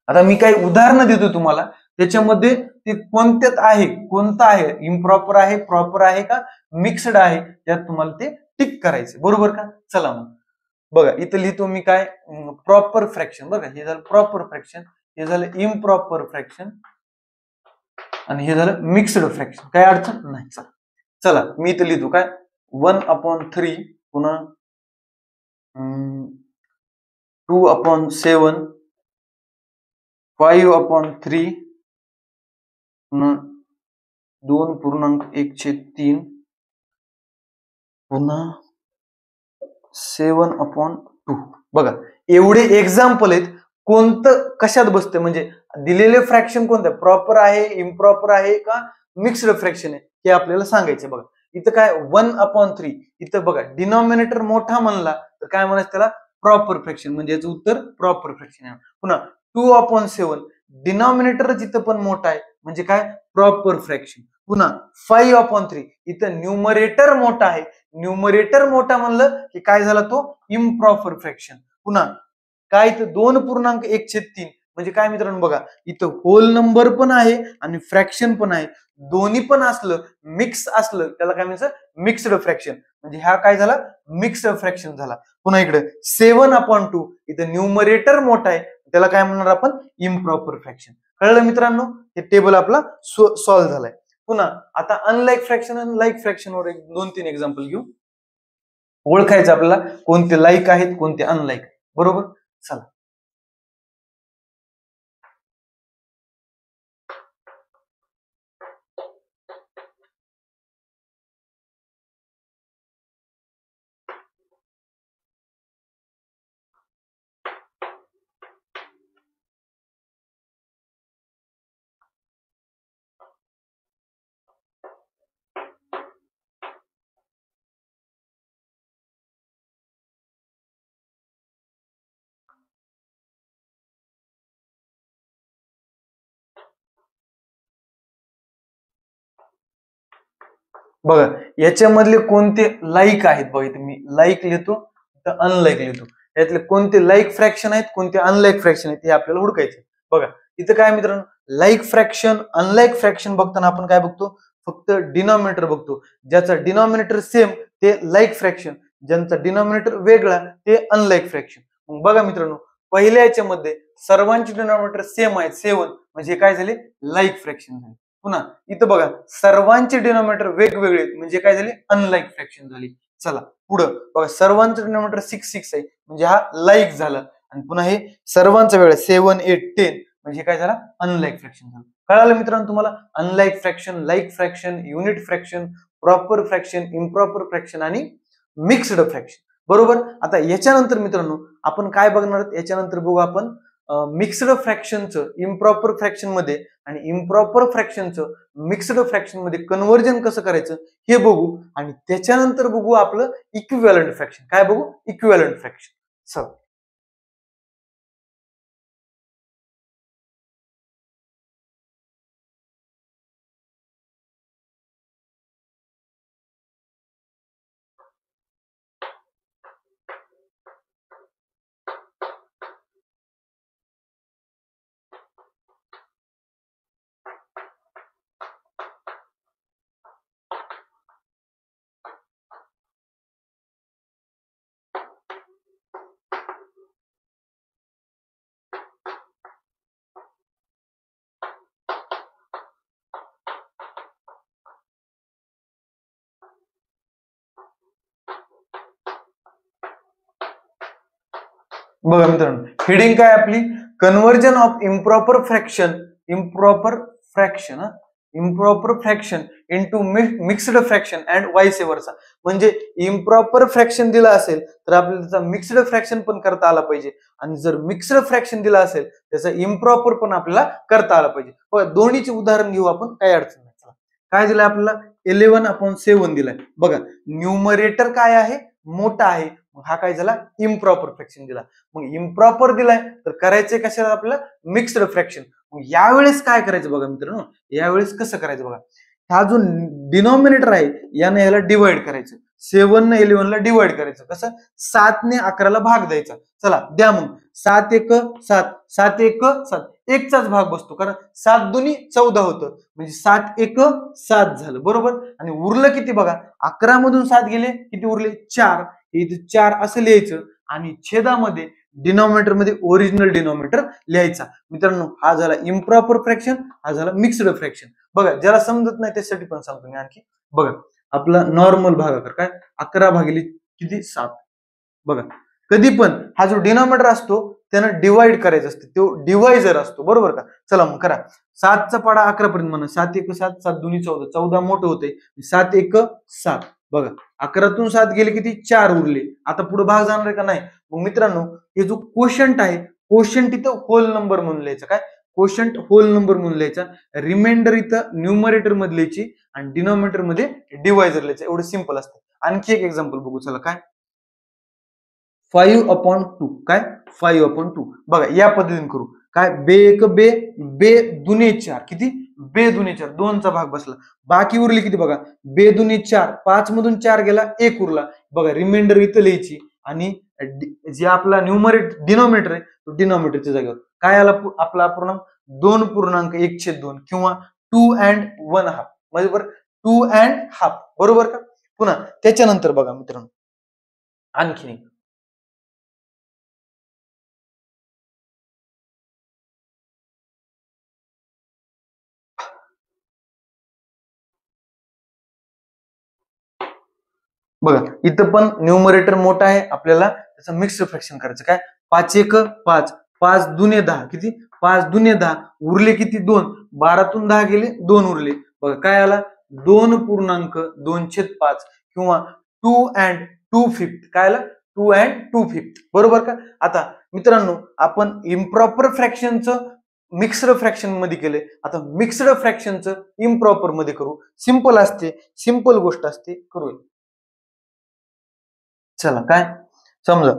आता मी काही उदाहरणं देतो तुम्हाला, त्याच्यामध्ये ते कोणत्यात आहे, कोणतं आहे, इम्प्रॉपर आहे, प्रॉपर आहे का, मिक्स्ड आहे, त्यात तुम्हाला ते टिक करायचे. बरोबर का. चला मग बघा इथं लिहितो मी काय, प्रॉपर फ्रॅक्शन. बघा हे झालं प्रॉपर फ्रॅक्शन, हे झालं इम्प्रॉपर फ्रॅक्शन, आणि हे झालं मिक्स्ड फ्रॅक्शन. काय अडचण नाही. चला मी इथं लिहितो काय, 1/3 पुन्हा 2/7 5/3 पुन्हा 2.1/3 पुन्हा 7/2. बघा एवढे एक्झाम्पल आहेत. कोणतं कशात बसतं, म्हणजे दिलेले फ्रॅक्शन कोणतं, प्रॉपर आहे, इम्प्रॉपर आहे का, मिक्स्ड फ्रॅक्शन आहे, हे आपल्याला सांगायचं. बघा इथं काय 1/3, इथं बघा डिनॉमिनेटर मोठा म्हणला तर काय म्हणायचं त्याला, प्रॉपर फ्रॅक्शन. म्हणजे याचं उत्तर प्रॉपर फ्रॅक्शन आहे. पुन्हा 2/7 डिनॉमिनेटर जिथं पण मोठा आहे म्हणजे काय, प्रॉपर फ्रॅक्शन. पुन्हा 5/3 इथं न्यूमरेटर मोठा आहे, न्यूमरेटर मोठा म्हणलं की काय झाला तो, इम्प्रॉपर फ्रॅक्शन. पुन्हा काय इथं 2.1/3 म्हणजे काय मित्रांनो, बघा इथं होल नंबर पण आहे आणि फ्रॅक्शन पण आहे. दोन्ही पण असलं, मिक्स असलं, त्याला काय म्हणायचं, मिक्स्ड फ्रॅक्शन. म्हणजे हा काय झाला, मिक्स्ड फ्रॅक्शन झाला. पुन्हा इकडे 7/2 इथं न्यूमरेटर मोठा आहे, त्याला काय म्हणणार आपण, इम्प्रॉपर फ्रॅक्शन. कळलं मित्रांनो, हे टेबल आपला सॉल्व्ह झालाय. पुन्हा आता अनलाईक फ्रॅक्शन आणि लाईक फ्रॅक्शन वर 2-3 एक्झाम्पल घेऊ. ओळखायचं आपल्याला कोणते लाईक आहेत, कोणते अनलाईक. बरोबर. चला बघा याच्यामधले कोणते लाईक आहेत, बघा इथे मी लाईक लिहितो तर अनलाईक लिहितो. यातले कोणते लाईक फ्रॅक्शन आहेत, कोणते अनलाईक फ्रॅक्शन आहेत, हे आपल्याला हुडकायचे. बघा इथं काय मित्रांनो, लाईक फ्रॅक्शन, अनलाईक फ्रॅक्शन बघताना आपण काय बघतो, फक्त डिनॉमिनेटर बघतो. ज्याचा डिनॉमिनेटर सेम ते लाईक फ्रॅक्शन, ज्यांचा डिनॉमिनेटर वेगळा ते अनलाईक फ्रॅक्शन. मग बघा मित्रांनो, पहिल्या याच्यामध्ये सर्वांचे डिनॉमिनेटर सेम आहेत 7, म्हणजे काय झाले, लाईक फ्रॅक्शन झाले. पुन्हा इथं बघा सर्वांचे डिनॉमिनेटर वेगवेगळे म्हणजे काय झाले, अनलाईक फ्रॅक्शन झाली. चला पुढं बघा, सर्वांचं डिनॉमिनेटर 6 आहे म्हणजे हा लाईक झाला. आणि पुन्हा हे सर्वांचं वेगळं 7, 8, 10 म्हणजे काय झाला, अनलाईक फ्रॅक्शन झालं. कळालं मित्रांनो तुम्हाला, unlike fraction, like fraction, unit fraction, proper fraction, improper fraction आणि मिक्स्ड फ्रॅक्शन. बरोबर. आता याच्यानंतर मित्रांनो आपण काय बघणार आहोत, याच्यानंतर बघू आपण मिक्स्ड फ्रॅक्शनचं इम्प्रॉपर फ्रॅक्शन मध्ये आणि इम्प्रॉपर फ्रॅक्शनचं मिक्स्ड फ्रॅक्शन मध्ये कन्व्हर्जन कसं करायचं हे बघू. आणि त्याच्यानंतर बघू आपलं इक्विव्हॅलंट फ्रॅक्शन. काय बघू, इक्विव्हॅलंट फ्रॅक्शन. चल बघा मित्रांनो, हेडिंग काय आपली, conversion of improper fraction improper fraction into mixed fraction and vice versa. म्हणजे इम्प्रॉपर फ्रॅक्शन दिला असेल तर आपल्याला त्याचा मिक्स्ड फ्रॅक्शन पण करता आला पाहिजे, आणि जर मिक्स्ड फ्रॅक्शन दिला असेल त्याचा इम्प्रॉपर पण आपल्याला करता आला पाहिजे. बघा दोन्हीचे उदाहरण घेऊ आपण, काही अडचण नाही. काय दिलं आपल्याला, 11/7 दिलाय. बघा न्यूमरेटर काय आहे, मोठा आहे, हा काय झाला, इम्प्रॉपर फ्रॅक्शन दिला. मग इम्प्रॉपर दिलाय तर करायचंय कशाला आपल्याला, मिक्स्ड फ्रॅक्शन. मग यावेळेस काय करायचं बघा मित्रांनो, यावेळेस कसं करायचं बघा, हा जो डिनॉमिनेटर आहे याने याला डिवाइड करायचं, 7 ने 11 ला डिवाइड करायचं. कसं, 7 ने 11 भाग द्यायचा. चला द्या मग, 7 1 7, 7 1 7, एकचाच भाग बसतो, कारण 7 दुनी 14 होतं, म्हणजे 7 1 7 झालं, बरोबर. आणि उरलं किती बघा, 11 मधून 7 गेले, किती उरले, 4. इथे 4 असं लिहायचं, आणि छेदामध्ये डिनॉमिनेटर मध्ये ओरिजिनल डिनॉमिनेटर लिहायचा. मित्रांनो हा झाला इम्प्रॉपर फ्रॅक्शन, हा झाला मिक्स्ड फ्रॅक्शन. बघा ज्याला समजत नाही त्यासाठी पण सांगतो मी आणखी. बघा आपला नॉर्मल भागाकार काय, 11 भागिले किती 7. बघा कधी पण हा जो डिनॉमिनेटर असतो त्यानं डिवाइड करायचं असतं, तो डिवायझर असतो, बरोबर का. चला मग करा, 7चा पाडा 11 पर्यंत म्हणा, 7 1 7, 7 2 14, 14 मोठं होते, 7 1 7. बघा 11तून 7 गेले किती, 4 उरले. आता पुढे भाग जाणार आहे का नाही. मग मित्रांनो हे जो कोशंट आहे, कोशंट इथं होल नंबर म्हणून लिहायचा. काय, कोशंट होल नंबर म्हणून लिहायचा. रिमाइंडर इथं न्यूमरेटर मध्ये लिहायची, आणि डिनॉमिनेटर मध्ये डिवायझर लिहायचं. एवढं सिंपल असतं. आणखी एक एक्झाम्पल बघू, चला काय, 5/2. काय, 5/2. बघा या पद्धतीने करू. काय, बे एक बे, बे दुने 4, किती, बे दुने 4, 2चा भाग बसला. बाकी उरली किती बघा, बे दुने 4, 5 मधून 4 गेला, 1 उरला. बघा रिमाइंडर इथं लिहायची, आणि जे आपला डिनॉमिनेटर आहे तो डिनॉमिनेटरच्या जागेवर काय आला आपला पूर्ण, 2.1/2 किंवा 2.1/2, म्हणजे बरं 2.5, बरोबर का. पुन्हा त्याच्यानंतर बघा मित्रांनो आणखी बघा इथं पण न्यूमरेटर मोठा आहे, आपल्याला त्याचं मिक्स्ड फ्रॅक्शन करायचं. काय, 5 1 5, 5 दुने 10, किती, 5 दुने 10, उरले किती, 2. 12तून 10 गेले, 2 उरले. बघा काय आला, 2.2/5 किंवा 2.2/5. काय आला, 2.2/5, बरोबर का. आता मित्रांनो आपण इम्प्रॉपर फ्रॅक्शनचं मिक्स्ड फ्रॅक्शन मध्ये केले, आता मिक्स्ड फ्रॅक्शनचं इम्प्रॉपर मध्ये करू. सिंपल असते, सिंपल गोष्ट असते, करूया. चला काय, समजा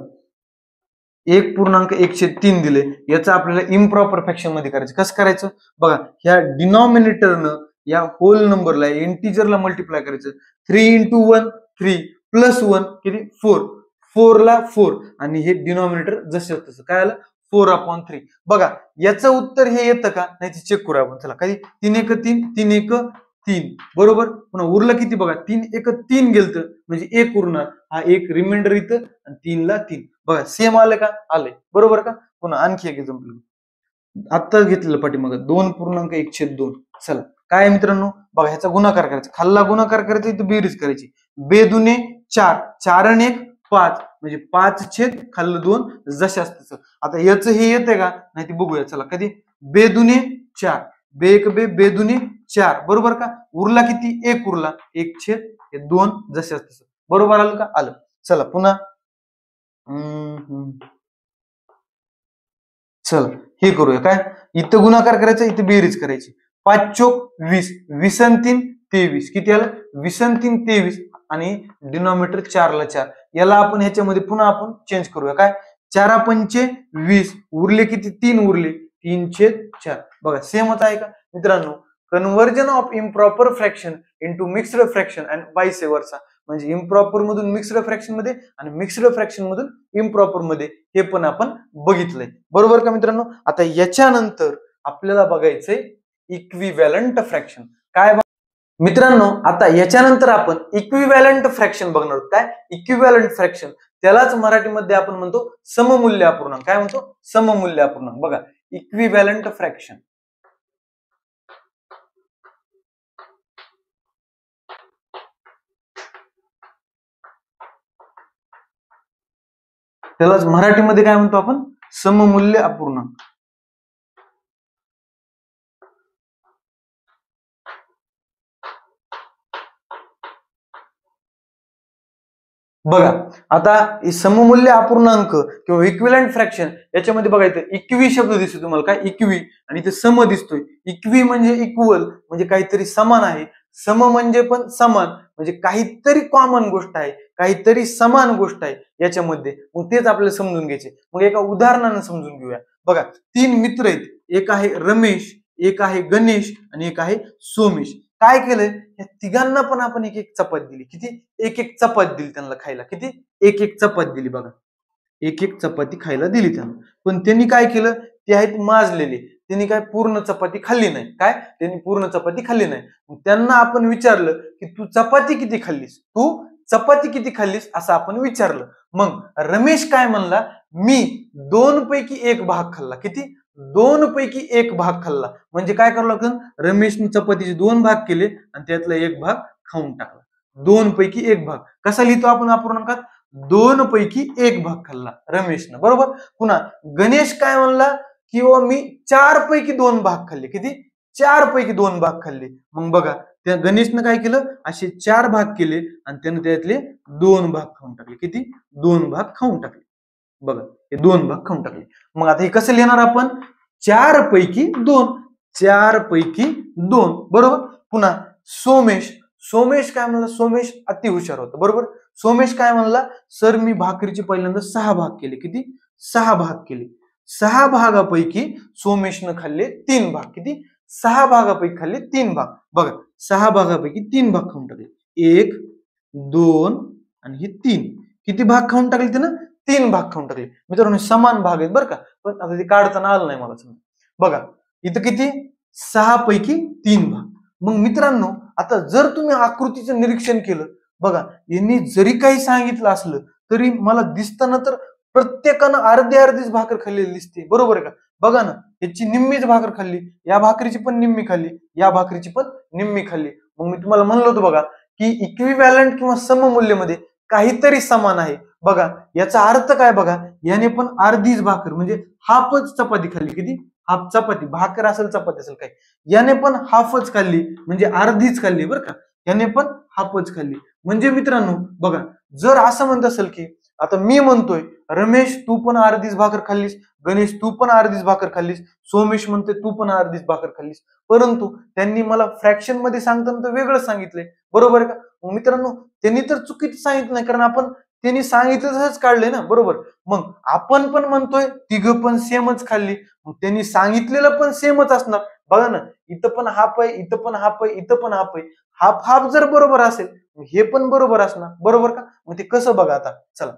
1.1/3 दिले, याचं आपल्याला इम्प्रॉपर फ्रॅक्शन मध्ये करायचं. कसं करायचं बघा, ह्या डिनॉमिनेटरनं या होल नंबरला इंटिजरला मल्टिप्लाय करायचं. 3 × 1 3 प्लस 1 किती, 4. 4 ला 4, आणि हे डिनॉमिनेटर जसं तसं काय आलं, 4/3. बघा याचं उत्तर हे येतं का नाही ते चेक करूया आपण. चला काही, 3 1 3, 3 1 3, बरोबर. पुन्हा उरलं किती बघा, 3 1 3 गेलं, म्हणजे 1 उरणार, हा एक रिमाइंडर इथं, आणि 3 ला 3. बघा सेम आलं का, आलंय, बरोबर का. पुन्हा आणखी एक एक्झाम्पल आता घेतलेलं पाठीमागं, 2.1/2. चला काय मित्रांनो बघा, ह्याचा गुणाकार करायचा, खाल्ला गुणाकार करायचा, इथं बेरीज करायची. 2 दुने 4, 4 आणि 1 5, म्हणजे 5 खाल्लं 2, जशाच तसं. आता याचं हे येतंय का नाही ते बघूया. चला कधी, 2 दुने 4, बे एक बे, 2 दुने 4, बरोबर का. उरला किती, 1 उरला, 1/2, जशाच तसं, बरोबर आलं का, आलं. चला पुन्हा चला हे करूया. काय, इथं गुणाकार करायचा, इथं बेरीज करायची. 5 चोक 20, 20 आणि 3 23, किती आलं, 20 आणि 3 23, आणि डिनॉमिनेटर 4 ला 4. याला आपण ह्याच्यामध्ये पुन्हा आपण चेंज करूया. काय, 4 पंचे 20, उरले किती, 3 उरले, 3/4. बघा सेमच आहे का मित्रांनो. Conversion of improper fraction into mixed fraction and vice versa. म्हणजे इम्प्रॉपर मधून मिक्स्ड फ्रॅक्शन मध्ये, आणि मिक्स्ड फ्रॅक्शन मधून इम्प्रॉपर मध्ये, हे पण आपण बघितलंय, बरोबर का मित्रांनो. आता याच्यानंतर आपल्याला बघायचंय इक्विव्हॅलंट फ्रॅक्शन. काय मित्रांनो, आता याच्यानंतर आपण इक्विव्हॅलंट फ्रॅक्शन बघणार आहोत. काय, इक्विव्हॅलंट फ्रॅक्शन, त्यालाच मराठीमध्ये आपण म्हणतो सममूल्य अपूर्णांक. काय म्हणतो, सममूल्य अपूर्णांक. बघा इक्विव्हॅलंट फ्रॅक्शन, त्यालाच मराठीमध्ये काय म्हणतो आपण, सममूल्य अपूर्णांक. बघा आता सममूल्य अपूर्णांक किंवा इक्विलंट फ्रॅक्शन याच्यामध्ये बघायचं इक्वी शब्द दिसतो तुम्हाला, काय इक्वी, आणि इथे सम दिसतोय. इक्वी म्हणजे इक्वल म्हणजे काहीतरी समान आहे, सम म्हणजे पण समान म्हणजे काहीतरी कॉमन गोष्ट आहे, काहीतरी समान गोष्ट आहे याच्यामध्ये. मग तेच आपल्याला समजून घ्यायचे. मग एका उदाहरणाने समजून घेऊया. बघा 3 मित्र आहेत, एक आहे रमेश, एक आहे गणेश आणि एक आहे सोमेश. काय केलंय, या तिघांना पण आपण एक एक चपाती दिली. किती, एक एक चपाती दिली त्यांना खायला. किती, एक एक चपाती दिली. बघा एक एक चपाती खायला दिली त्यांना. पण त्यांनी काय केलं, ते आहेत माजलेले, त्यांनी काय पूर्ण चपाती खाल्ली नाही. काय, त्यांनी पूर्ण चपाती खाल्ली नाही. त्यांना आपण विचारलं की तू चपाती किती खाल्लीस, तू चपाती किती खाल्लीस असं आपण विचारलं. मग रमेश काय म्हणला, मी 2 पैकी 1 भाग खाल्ला. किती, 2 पैकी 1 भाग खाल्ला. म्हणजे काय करावं लागतं, रमेशने चपातीचे 2 भाग केले आणि त्यातला 1 भाग खाऊन टाकला. 2 पैकी 1 भाग कसा लिहितो आपण अपूर्णांकात, 2 पैकी 1 भाग खाल्ला रमेशनं, बरोबर. पुन्हा गणेश काय म्हणला की मी 4 पैकी 2 भाग खाल्ले. किती, 4 पैकी 2 भाग खाल्ले. मग बघा त्या गणेशनं काय केलं, असे 4 भाग केले आणि त्याने त्यातले 2 भाग खाऊन टाकले. किती, 2 भाग खाऊन टाकले. बघा हे 2 भाग खाऊन टाकले. मग आता हे कसं लिहिणार आपण, 4 पैकी 2, 4 पैकी 2, बरोबर. पुन्हा सोमेश, सोमेश काय म्हणला, सोमेश अति हुशार होता, बरोबर. सोमेश काय म्हणला, सर मी भाकरीचे पहिल्यांदा 6 भाग केले. किती, 6 भाग केले. 6 भागापैकी सोमेशनं खाल्ले 3 भाग. किती, 6 भागापैकी खाल्ले 3 भाग. बघा 6 भागापैकी 3 भाग खाऊन टाकले. 1 2 आणि हे 3. किती भाग खाऊन टाकले त्यानं, 3 भाग खाऊन टाकले. मित्रांनो समान भाग आहेत बरं का, पण आता ते काढताना आलं नाही मला समजा. बघा इथं किती, 6 पैकी 3 भाग. मग मित्रांनो आता जर तुम्ही आकृतीचं निरीक्षण केलं, बघा यांनी जरी काही सांगितलं असलं तरी मला दिसताना तर प्रत्येकानं अर्धी अर्धीच भाकर खाल्लेली दिसते, बरोबर आहे का. बघा ना, याची निम्मीच भाकर खाल्ली, या भाकरीची पण निम्मी खाल्ली, या भाकरीची पण निम्मी खाल्ली. मग मी तुम्हाला म्हणलो होतो बघा की इक्विव्हॅलंट किंवा सममूल्यमध्ये काहीतरी समान आहे. बघा याचा अर्थ काय, बघा याने पण अर्धीच भाकर म्हणजे हाफच चपाती खाल्ली. किती, हाफ चपाती, भाकर असेल चपाती असेल काय, याने पण हाफच खाल्ली म्हणजे अर्धीच खाल्ली बरं का, याने पण हाफच खाल्ली. म्हणजे मित्रांनो बघा जर असं म्हणत असेल की आता मी म्हणतोय रमेश तू पण अर्धीच भाकर खाल्लीस, गणेश तू पण अर्धीच भाकर खाल्लीस, सोमेश म्हणते तू पण अर्धीच भाकर खाल्लीस, परंतु त्यांनी मला फ्रॅक्शन मध्ये सांगताना तर वेगळं सांगितलंय, बरोबर आहे का. मित्रांनो त्यांनी तर चुकीचं सांगितलं नाही, कारण आपण त्यांनी सांगितलं तसंच काढलंय ना, बरोबर. मग आपण पण म्हणतोय तिघं पण सेमच खाल्ली, मग त्यांनी सांगितलेलं पण सेमच असणार. बघा ना इथं पण हाफ आहे, इथं पण हाफ आहे, इथं पण हाफ आहे. हाफ हाफ जर बरोबर असेल हे पण बरोबर असणार, बरोबर का. मग ते कसं बघा आता चला,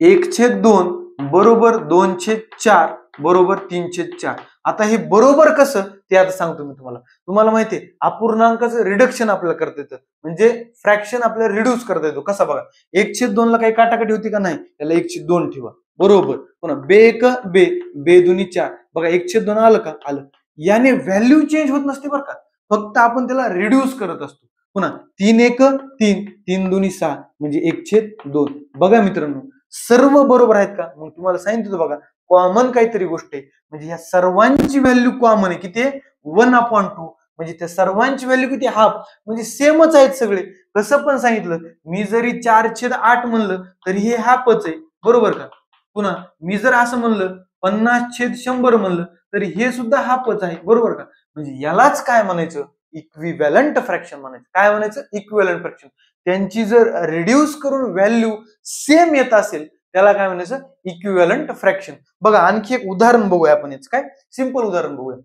1/2 बरोबर 2/4 बरोबर 3/4. आता हे बरोबर कसं ते आता सांगतो मी तुम्हाला. तुम्हाला माहितीये अपूर्णांकाचं रिडक्शन आपल्याला करता येतं, म्हणजे फ्रॅक्शन आपल्याला रिड्यूस करता येतो. कसा बघा, 1/2 ला काही काटाकाटी होती का नाही, त्याला 1/2 ठेवा, बरोबर. पुन्हा बे 1 बे, बे 2 4. बघा 1/2 आलं का, आलं. याने व्हॅल्यू चेंज होत नसते बरं का, फक्त आपण त्याला रिड्यूस करत असतो. पुन्हा 3 1 3, 3 2 6 म्हणजे 1/2. बघा मित्रांनो सर्व बरोबर आहेत का. मग तुम्हाला सांगितलं बघा कॉमन काहीतरी गोष्ट आहे, म्हणजे ह्या सर्वांची व्हॅल्यू कॉमन आहे. किती आहे, 1/2. म्हणजे त्या सर्वांची व्हॅल्यू किती, हाफ, म्हणजे सेमच आहेत सगळे. कसं पण सांगितलं, मी जरी 4/8 म्हणलं तरी हे हाफच आहे, बरोबर का. पुन्हा मी जर असं म्हणलं 50/100 म्हणलं तरी हे सुद्धा हाफच आहे, बरोबर का. म्हणजे यालाच काय म्हणायचं, इक्विव्हॅलंट फ्रॅक्शन म्हणायचं. काय म्हणायचं, इक्विव्हॅलंट फ्रॅक्शन. त्यांची जर रिड्यूस करून व्हॅल्यू सेम येत असेल त्याला काय म्हणायचं, इक्विव्हॅलंट फ्रॅक्शन. बघा आणखी एक उदाहरण बघूया आपण, याचं काय सिंपल उदाहरण बघूया.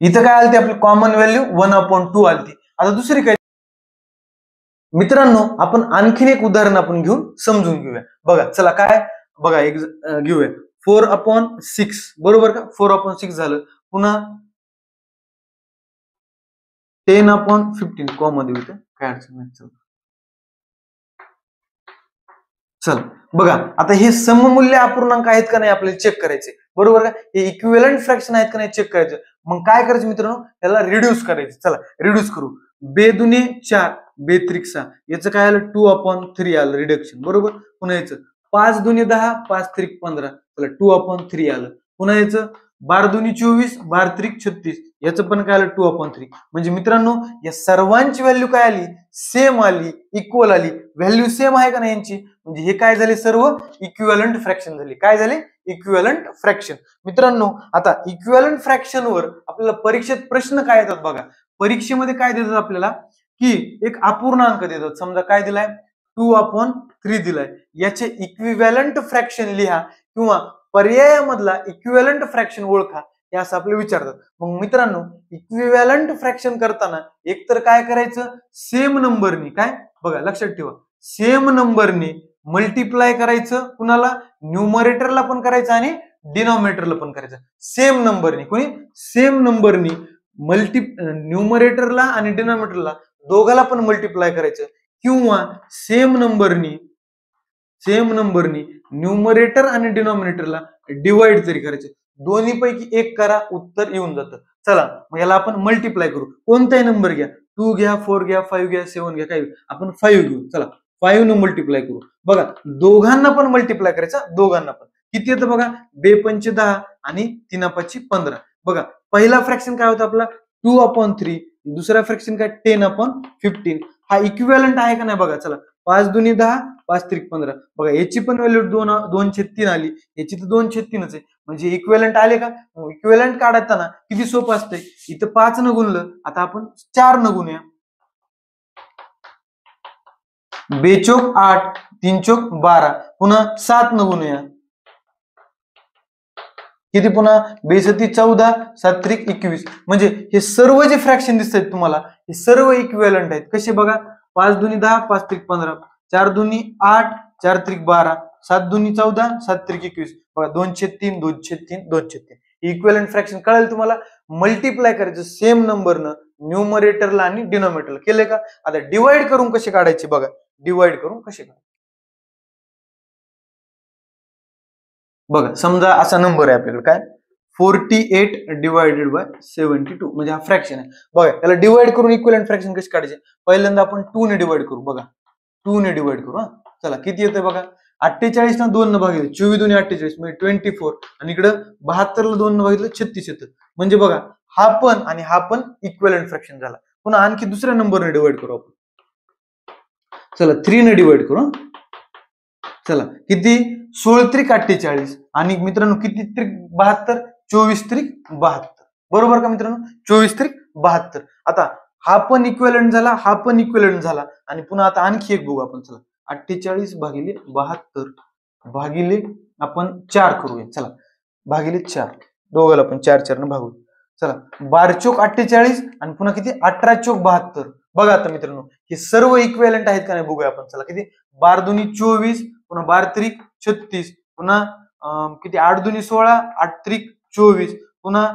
इथं काय आलती आपली कॉमन व्हॅल्यू 1/2 आलती. आता दुसरी काय मित्रांनो, आपण आणखीन एक उदाहरण आपण घेऊन समजून घेऊया. बघा चला काय, बघा एक घेऊया 4/6, बरोबर का. 4/6 झालं. पुन्हा 10/15 कॉमन मध्ये काय अडचण नाही. चल बघा आता हे सममूल्य अपूर्णांक आहेत का नाही आपल्याला चेक करायचे, बरोबर का. हे इक्विव्हॅलंट फ्रॅक्शन आहेत का नाही चेक करायचं. मग काय करायचं मित्रांनो, त्याला रिड्यूस करायचं. चला रिड्यूस करू. बे दुने 4, बे त्रिक 6, याचं काय आलं 2/3 आलं रिडक्शन, बरोबर. पुन्हा याचं 5 दुने 10, 5 त्रिक 15, चला 2/3 आलं. पुन्हा याचं 12 दुनी 24, 12 त्रिक 36, याचं पण काय आलं 2/3. म्हणजे मित्रांनो या सर्वांची व्हॅल्यू काय आली, सेम आली, इक्वल आली, व्हॅल्यू सेम आहे का नाही यांची, म्हणजे हे काय झाले सर्व इक्विव्हॅलंट फ्रॅक्शन झाले. काय झाले, इक्विव्हॅलंट फ्रॅक्शन. मित्रांनो आता इक्विव्हॅलंट फ्रॅक्शनवर आपल्याला परीक्षेत प्रश्न काय येतात बघा. परीक्षेमध्ये काय देतात आपल्याला की एक अपूर्णांक देतात, समजा काय दिलाय 2/3 दिलाय, याचे इक्विव्हॅलंट फ्रॅक्शन लिहा किंवा पर्यायामधला इक्विव्हॅलंट फ्रॅक्शन ओळखा, हे असं आपल्याला विचारतात. मग मित्रांनो इक्विव्हॅलंट फ्रॅक्शन करताना एकतर काय करायचं, सेम नंबरनी, काय बघा लक्षात ठेवा, सेम नंबरनी मल्टिप्लाय करायचं, कुणाला न्यूमरेटरला पण करायचं आणि डिनॉमिनेटरला पण करायचं. सेम नंबरनी, कोणी सेम नंबरनी न्यूमरेटरला आणि डिनॉमिनेटरला दोघाला पण मल्टिप्लाय करायचं, किंवा सेम नंबरनी न्यूमरेटर आणि डिनॉमिनेटरला डिवाइड तरी करायचं. दोन्ही पैकी एक करा, उत्तर येऊन जातं. चला मग याला आपण मल्टिप्लाय करू. कोणताही नंबर घ्या, 2 घ्या, 4 घ्या, 5 घ्या, 7 घ्या, काही आपण 5 घेऊ. चला 5 ने मल्टिप्लाय करू. बघा दोघांना पण मल्टिप्लाय करायचा, दोघांना पण. किती येतं बघा, 2 पंचे 10 आणि 3 पाची 15. बघा पहिला फ्रॅक्शन काय होता आपला 2/3, दुसरा फ्रॅक्शन काय 10/15. हा इक्विव्हॅलंट आहे का नाही बघा. चला 5 दुनी 10, 5 त्रिक 15. बघा याची पण व्हॅल्यू 2/3 आली, याची तर 2/3 आहे, म्हणजे इक्विव्हॅलंट आले का. इक्विव्हॅलंट काढताना किती सोपं असतंय, इथं 5 न गुणलं, आता आपण 4 न गुणूया. 2 चोक 8, 3 चोक 12, पुन्हा 7 न गुणूया. किती पुन्हा 2 सती 14, 7 त्रिक 21. म्हणजे हे सर्व जे फ्रॅक्शन दिसतात तुम्हाला, हे सर्व इक्विव्हॅलंट आहेत. कसे बघा, 5 दुनी 10, 5 त्रिक 15, 4 दुनी 8, 4 त्रिक 12, 7 दुनी 14, 7 त्रिक 21. बघा 2/3, 2/3, 2/3. इक्विव्हॅलंट फ्रॅक्शन कळेल तुम्हाला. मल्टिप्लाय करायचं सेम नंबरनं न्यूमरेटरला आणि डिनॉमिनेटरला. केलंय का. आता डिवाइड करून कसे काढायचे बघा, डिवाइड करून कसे काढायचे बघा. समजा असा नंबर आहे आपल्याकडे, काय 48 डिवायडेड बाय 72, म्हणजे हा फ्रॅक्शन आहे. बघा त्याला डिवाइड करून इक्विव्हॅलंट फ्रॅक्शन कसे काढायचे. पहिल्यांदा आपण 2 ने डिवाइड करू. बघा 2 ने डिवाइड करू. चला किती येतंय बघा, 48 ना 2 न भागिले 24 दुनी 48 म्हणजे 24, आणि इकडं 72 ला 2 न भागिले 36 येतं. म्हणजे बघा हा पण आणि हा पण इक्विव्हॅलंट फ्रॅक्शन झाला. पुन्हा आणखी दुसऱ्या नंबरने डिवाइड करू आपण. चला 3 ने डिवाइड करू. चला किती, 16 त्रिक 48, आणि मित्रांनो किती त्रिक 72, 24 त्रिक 72, बरोबर का मित्रांनो, 24 त्रिक 72. आता हा पण इक्विव्हॅलंट झाला, हा पण इक्विव्हॅलंट झाला, आणि पुन्हा आता आणखी एक बघू आपण. चला 48 भागिले 72 भागिले आपण 4 करूया. चला भागिले 4, दोघाला पण 4 ने भागू. चला 12 चोक 48 आणि पुन्हा किती 18 चोक 72. बघा आता मित्रांनो हे सर्व इक्विव्हॅलंट आहेत का नाही बघूया आपण. चला किती, 12 दुनी 24, पुन्हा 12 त्रिक 36, पुन्हा किती 8 दुनी 16, 8 त्रिक 24, पुन्हा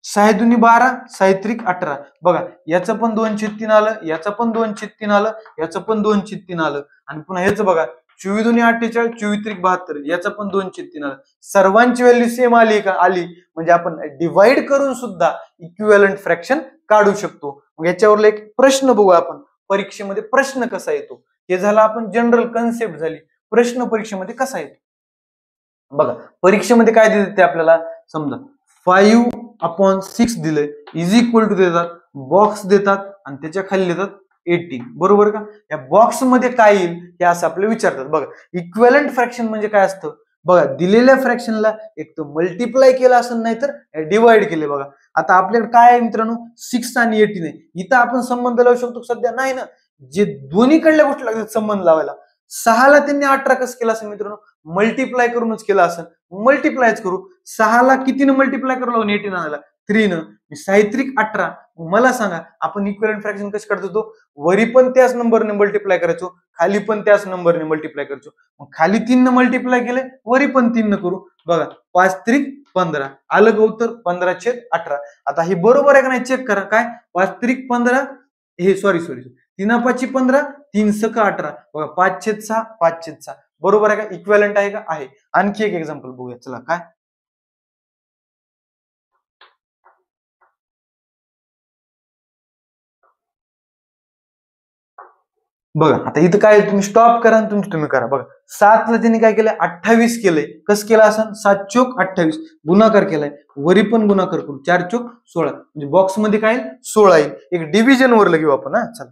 6 दुनी 12, 6 त्रिक 18. बघा याचं पण 2/3 आलं, याचं पण 2/3 आलं, याचं पण 2/3 आलं, आणि पुन्हा याचं बघा 24 दुनी 48, 24 त्रिक 72, याचं पण 2/3 आलं. सर्वांची व्हॅल्यू सेम आली का, आली, म्हणजे आपण डिवाइड करून सुद्धा इक्विव्हॅलंट फ्रॅक्शन काढू शकतो. मग याच्यावर एक प्रश्न बघू आपण, परीक्षेमध्ये प्रश्न कसा येतो. हे झालं आपण जनरल कन्सेप्ट झाली. प्रश्न परीक्षेमध्ये कसा येतो बघा. परीक्षेमध्ये काय देतात ते आपल्याला, समजा 5/6 दिलंय इज इक्वल टू देतात, बॉक्स देतात, आणि त्याच्या खाली देतात 18, बरोबर का. या बॉक्स मध्ये काय येईल हे असं आपल्याला विचारतात. बघा इक्विव्हॅलंट फ्रॅक्शन म्हणजे काय असतं बघा, दिलेल्या फ्रॅक्शनला एक तर मल्टिप्लाय केलं असं, नाही तर डिवाइड केले. बघा आता आपल्याकडे काय आहे मित्रांनो, 6 आणि 18 आहे. इथं आपण संबंध लावू शकतो सध्या नाही ना, जे दोन्हीकडल्या गोष्टी लागतात संबंध लावायला. 6 ला त्यांनी 18 कसं केलं असेल मित्रांनो, मल्टिप्लाय करूनच केलं असेल. मल्टिप्लायच करू. 6 ला कितीनं मल्टिप्लाय करू लागून 18 आला, 3 न. 6 त्रिक 18. मला सांगा आपण इक्विव्हॅलंट फ्रॅक्शन कसं काढतो, वरी पण त्याच नंबरने मल्टिप्लाय करायचो, खाली पण त्याच नंबरने मल्टिप्लाय करायचो. मग खाली 3 न मल्टिप्लाय केले, वरी पण 3 न करू. बघा 5 त्रिक 15 आलं का उत्तर, 15/18. आता हे बरोबर आहे का नाही चेक करा. काय 5 त्रिक 15, हे सॉरी 3 पाची 15, 3 सक 18. बघा 5/6, 5/6, बरोबर आहे का, इक्विव्हॅलंट आहे का, आहे. आणखी एक एक्झाम्पल बघूया. चला काय, बघा आता इथं काय तुम्ही स्टॉप करा आणि तुम्ही करा. बघा 7 ला त्यांनी काय केलंय 28 केलंय. कसं केलं असं 7 चोक 28 गुणाकार केलाय. वरी पण गुणाकार करू 4 चोक 16 म्हणजे बॉक्स मध्ये काय 16 येईल. एक डिव्हिजन वरला घेऊ आपण. चला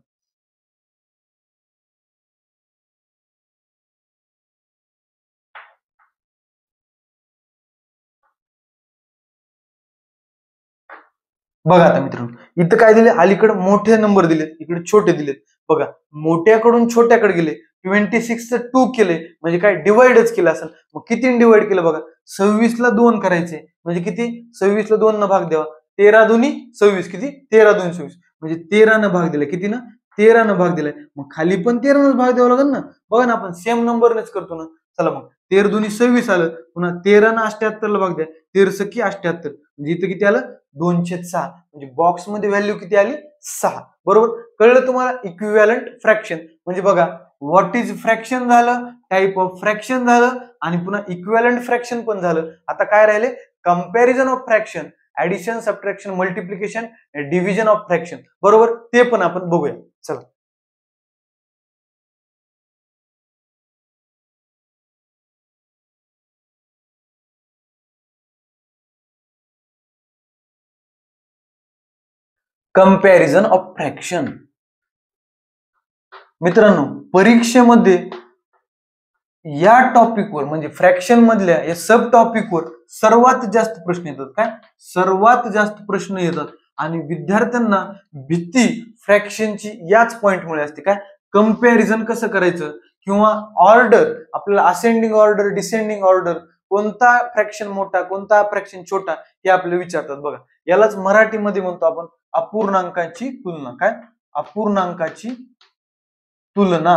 बघा आता मित्रांनो इथं काय दिले अलीकडे मोठे नंबर दिलेत इकडे छोटे दिलेत. बघा मोठ्याकडून छोट्याकडे गेले 26 चं 2 केले म्हणजे काय डिवाइडच केलं असेल. मग किती डिवाइड केलं बघा 26 ला 2 करायचे म्हणजे किती 26 ला 2 न भाग द्यावा 13 दुनी 26 किती 13 दुनी 26 म्हणजे 13 न भाग दिला किती ना 13 न भाग दिलाय. मग खाली पण 13 न भाग द्यावा लागेल ना. बघा ना आपण सेम नंबरनेच करतो ना. चला मग 13 दुनी 26 आलं पुन्हा 13 न 78 ला भाग द्या 13 सकी 78 म्हणजे इथं किती आलं 206 म्हणजे बॉक्स मध्ये व्हॅल्यू किती आली 6. बरोबर कळलं तुम्हाला. इक्विव्हॅलंट फ्रॅक्शन म्हणजे बघा व्हॉट इज फ्रॅक्शन झालं टाइप ऑफ फ्रॅक्शन झालं आणि पुन्हा इक्विव्हॅलंट फ्रॅक्शन पण झालं. आता काय राहिले comparison of fraction addition subtraction multiplication division of fraction. बरोबर ते पण आपण बघूया. चला कंपॅरिझन ऑफ फ्रॅक्शन. मित्रांनो परीक्षेमध्ये या टॉपिकवर म्हणजे फ्रॅक्शन मधल्या या सब टॉपिकवर सर्वात जास्त प्रश्न येतात. काय सर्वात जास्त प्रश्न येतात आणि विद्यार्थ्यांना भीती फ्रॅक्शनची याच पॉइंटमुळे असते. काय कंपॅरिझन कसं करायचं किंवा ऑर्डर आपल्याला असेंडिंग ऑर्डर डिसेंडिंग ऑर्डर कोणता फ्रॅक्शन मोठा कोणता फ्रॅक्शन छोटा हे आपल्याला विचारतात. बघा यालाच मराठीमध्ये म्हणतो आपण अपूर्णांकाची तुलना. काय अपूर्णांकाची तुलना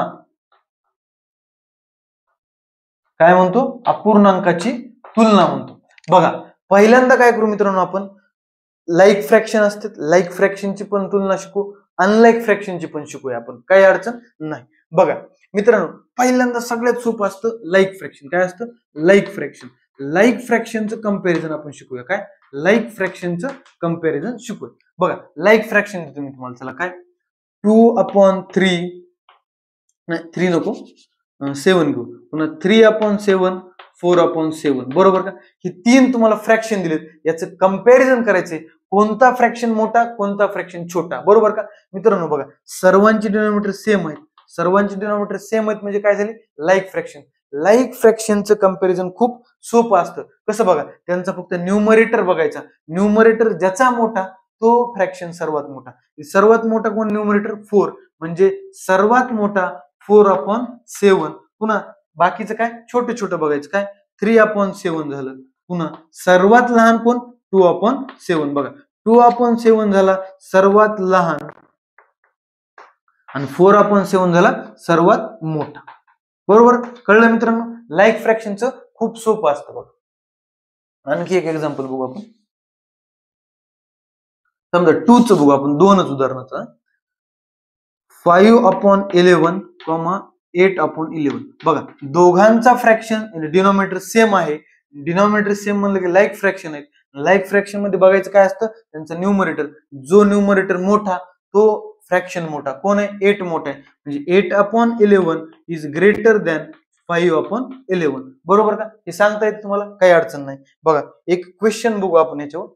काय म्हणतो अपूर्णांकाची तुलना म्हणतो. बघा पहिल्यांदा काय करू मित्रांनो आपण लाईक फ्रॅक्शन असतात लाईक फ्रॅक्शनची पण तुलना शिकू अनलाईक फ्रॅक्शनची पण शिकूया आपण काही अडचण नाही. बघा मित्रांनो पहिल्यांदा सगळ्यात सोपं असतं लाईक फ्रॅक्शन. काय असतं लाईक फ्रॅक्शन. लाईक फ्रॅक्शनचं कंपॅरिझन आपण शिकूया. काय लाईक फ्रॅक्शनचं कंपॅरिझन शिकूया. बघा लाईक फ्रॅक्शन देतो मी तुम्हाला. चला काय 2/3 नाही 3 नको 7 घेऊ पुन्हा 3/7 4/7 बरोबर का. ही 3 तुम्हाला फ्रॅक्शन दिलेत याचं कंपॅरिझन करायचंय कोणता फ्रॅक्शन मोठा कोणता फ्रॅक्शन छोटा. बरोबर का मित्रांनो. बघा सर्वांची डिनॉमिनेटर सेम आहेत सर्वांची डिनॉमिनेटर सेम आहेत म्हणजे काय झाले लाईक फ्रॅक्शन. लाईक फ्रॅक्शनचं कंपॅरिझन खूप सोपं असतं. कसं बघा त्यांचा फक्त न्यूमरेटर बघायचा. न्यूमरेटर ज्याचा मोठा तो फ्रॅक्शन सर्वात मोठा. सर्वात मोठा कोण न्यूमरेटर 4 म्हणजे सर्वात मोठा 4/7 पुन्हा बाकीचं काय छोटे छोटं बघायचं. काय 3/7 झालं पुन्हा सर्वात लहान कोण 2/7 बघा 2/7 झाला सर्वात लहान आणि 4/7 झाला सर्वात मोठा. बरोबर कळलं मित्रांनो. लाईक फ्रॅक्शनचं खूप सोपं असतं. बघा आणखी एक एक्झाम्पल बघू आपण. समजा 2 च बघू आपण दोनच उदाहरणाचं 5/11 8/11 बघा दोघांचा फ्रॅक्शन डिनॉमिनेटर सेम आहे. डिनॉमिनेटर सेम म्हणलं की लाईक फ्रॅक्शन आहेत. लाईक फ्रॅक्शन मध्ये बघायचं काय असतं त्यांचा न्यूमरेटर जो न्यूमरेटर मोठा तो फ्रॅक्शन मोठा कोण आहे 8 मोठा आहे म्हणजे 8/11 इज ग्रेटर दॅन 5/11 बरोबर का. हे सांगता येत तुम्हाला काही अडचण नाही. बघा एक क्वेश्चन बघू आपण याच्यावर.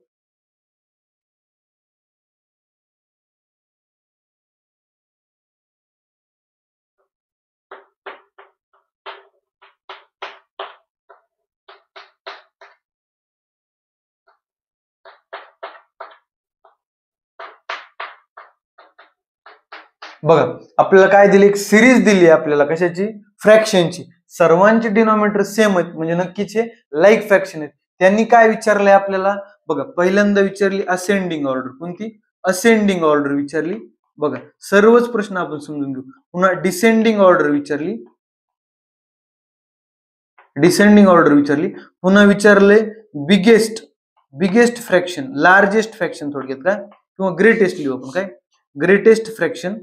बघा आपल्याला काय दिली एक सिरीज दिली आपल्याला कशाची फ्रॅक्शनची. सर्वांची डिनॉमिनेटर सेम आहेत म्हणजे नक्कीच हे लाईक फ्रॅक्शन आहेत. त्यांनी काय विचारलंय आपल्याला बघा पहिल्यांदा विचारली असेंडिंग ऑर्डर कोणती असेंडिंग ऑर्डर विचारली. बघा सर्वच प्रश्न आपण समजून घेऊ. पुन्हा डिसेंडिंग ऑर्डर विचारली डिसेंडिंग ऑर्डर विचारली. पुन्हा विचारले बिगेस्ट फ्रॅक्शन लार्जेस्ट फ्रॅक्शन थोडक्यात काय किंवा ग्रेटेस्ट लिहू आपण काय ग्रेटेस्ट फ्रॅक्शन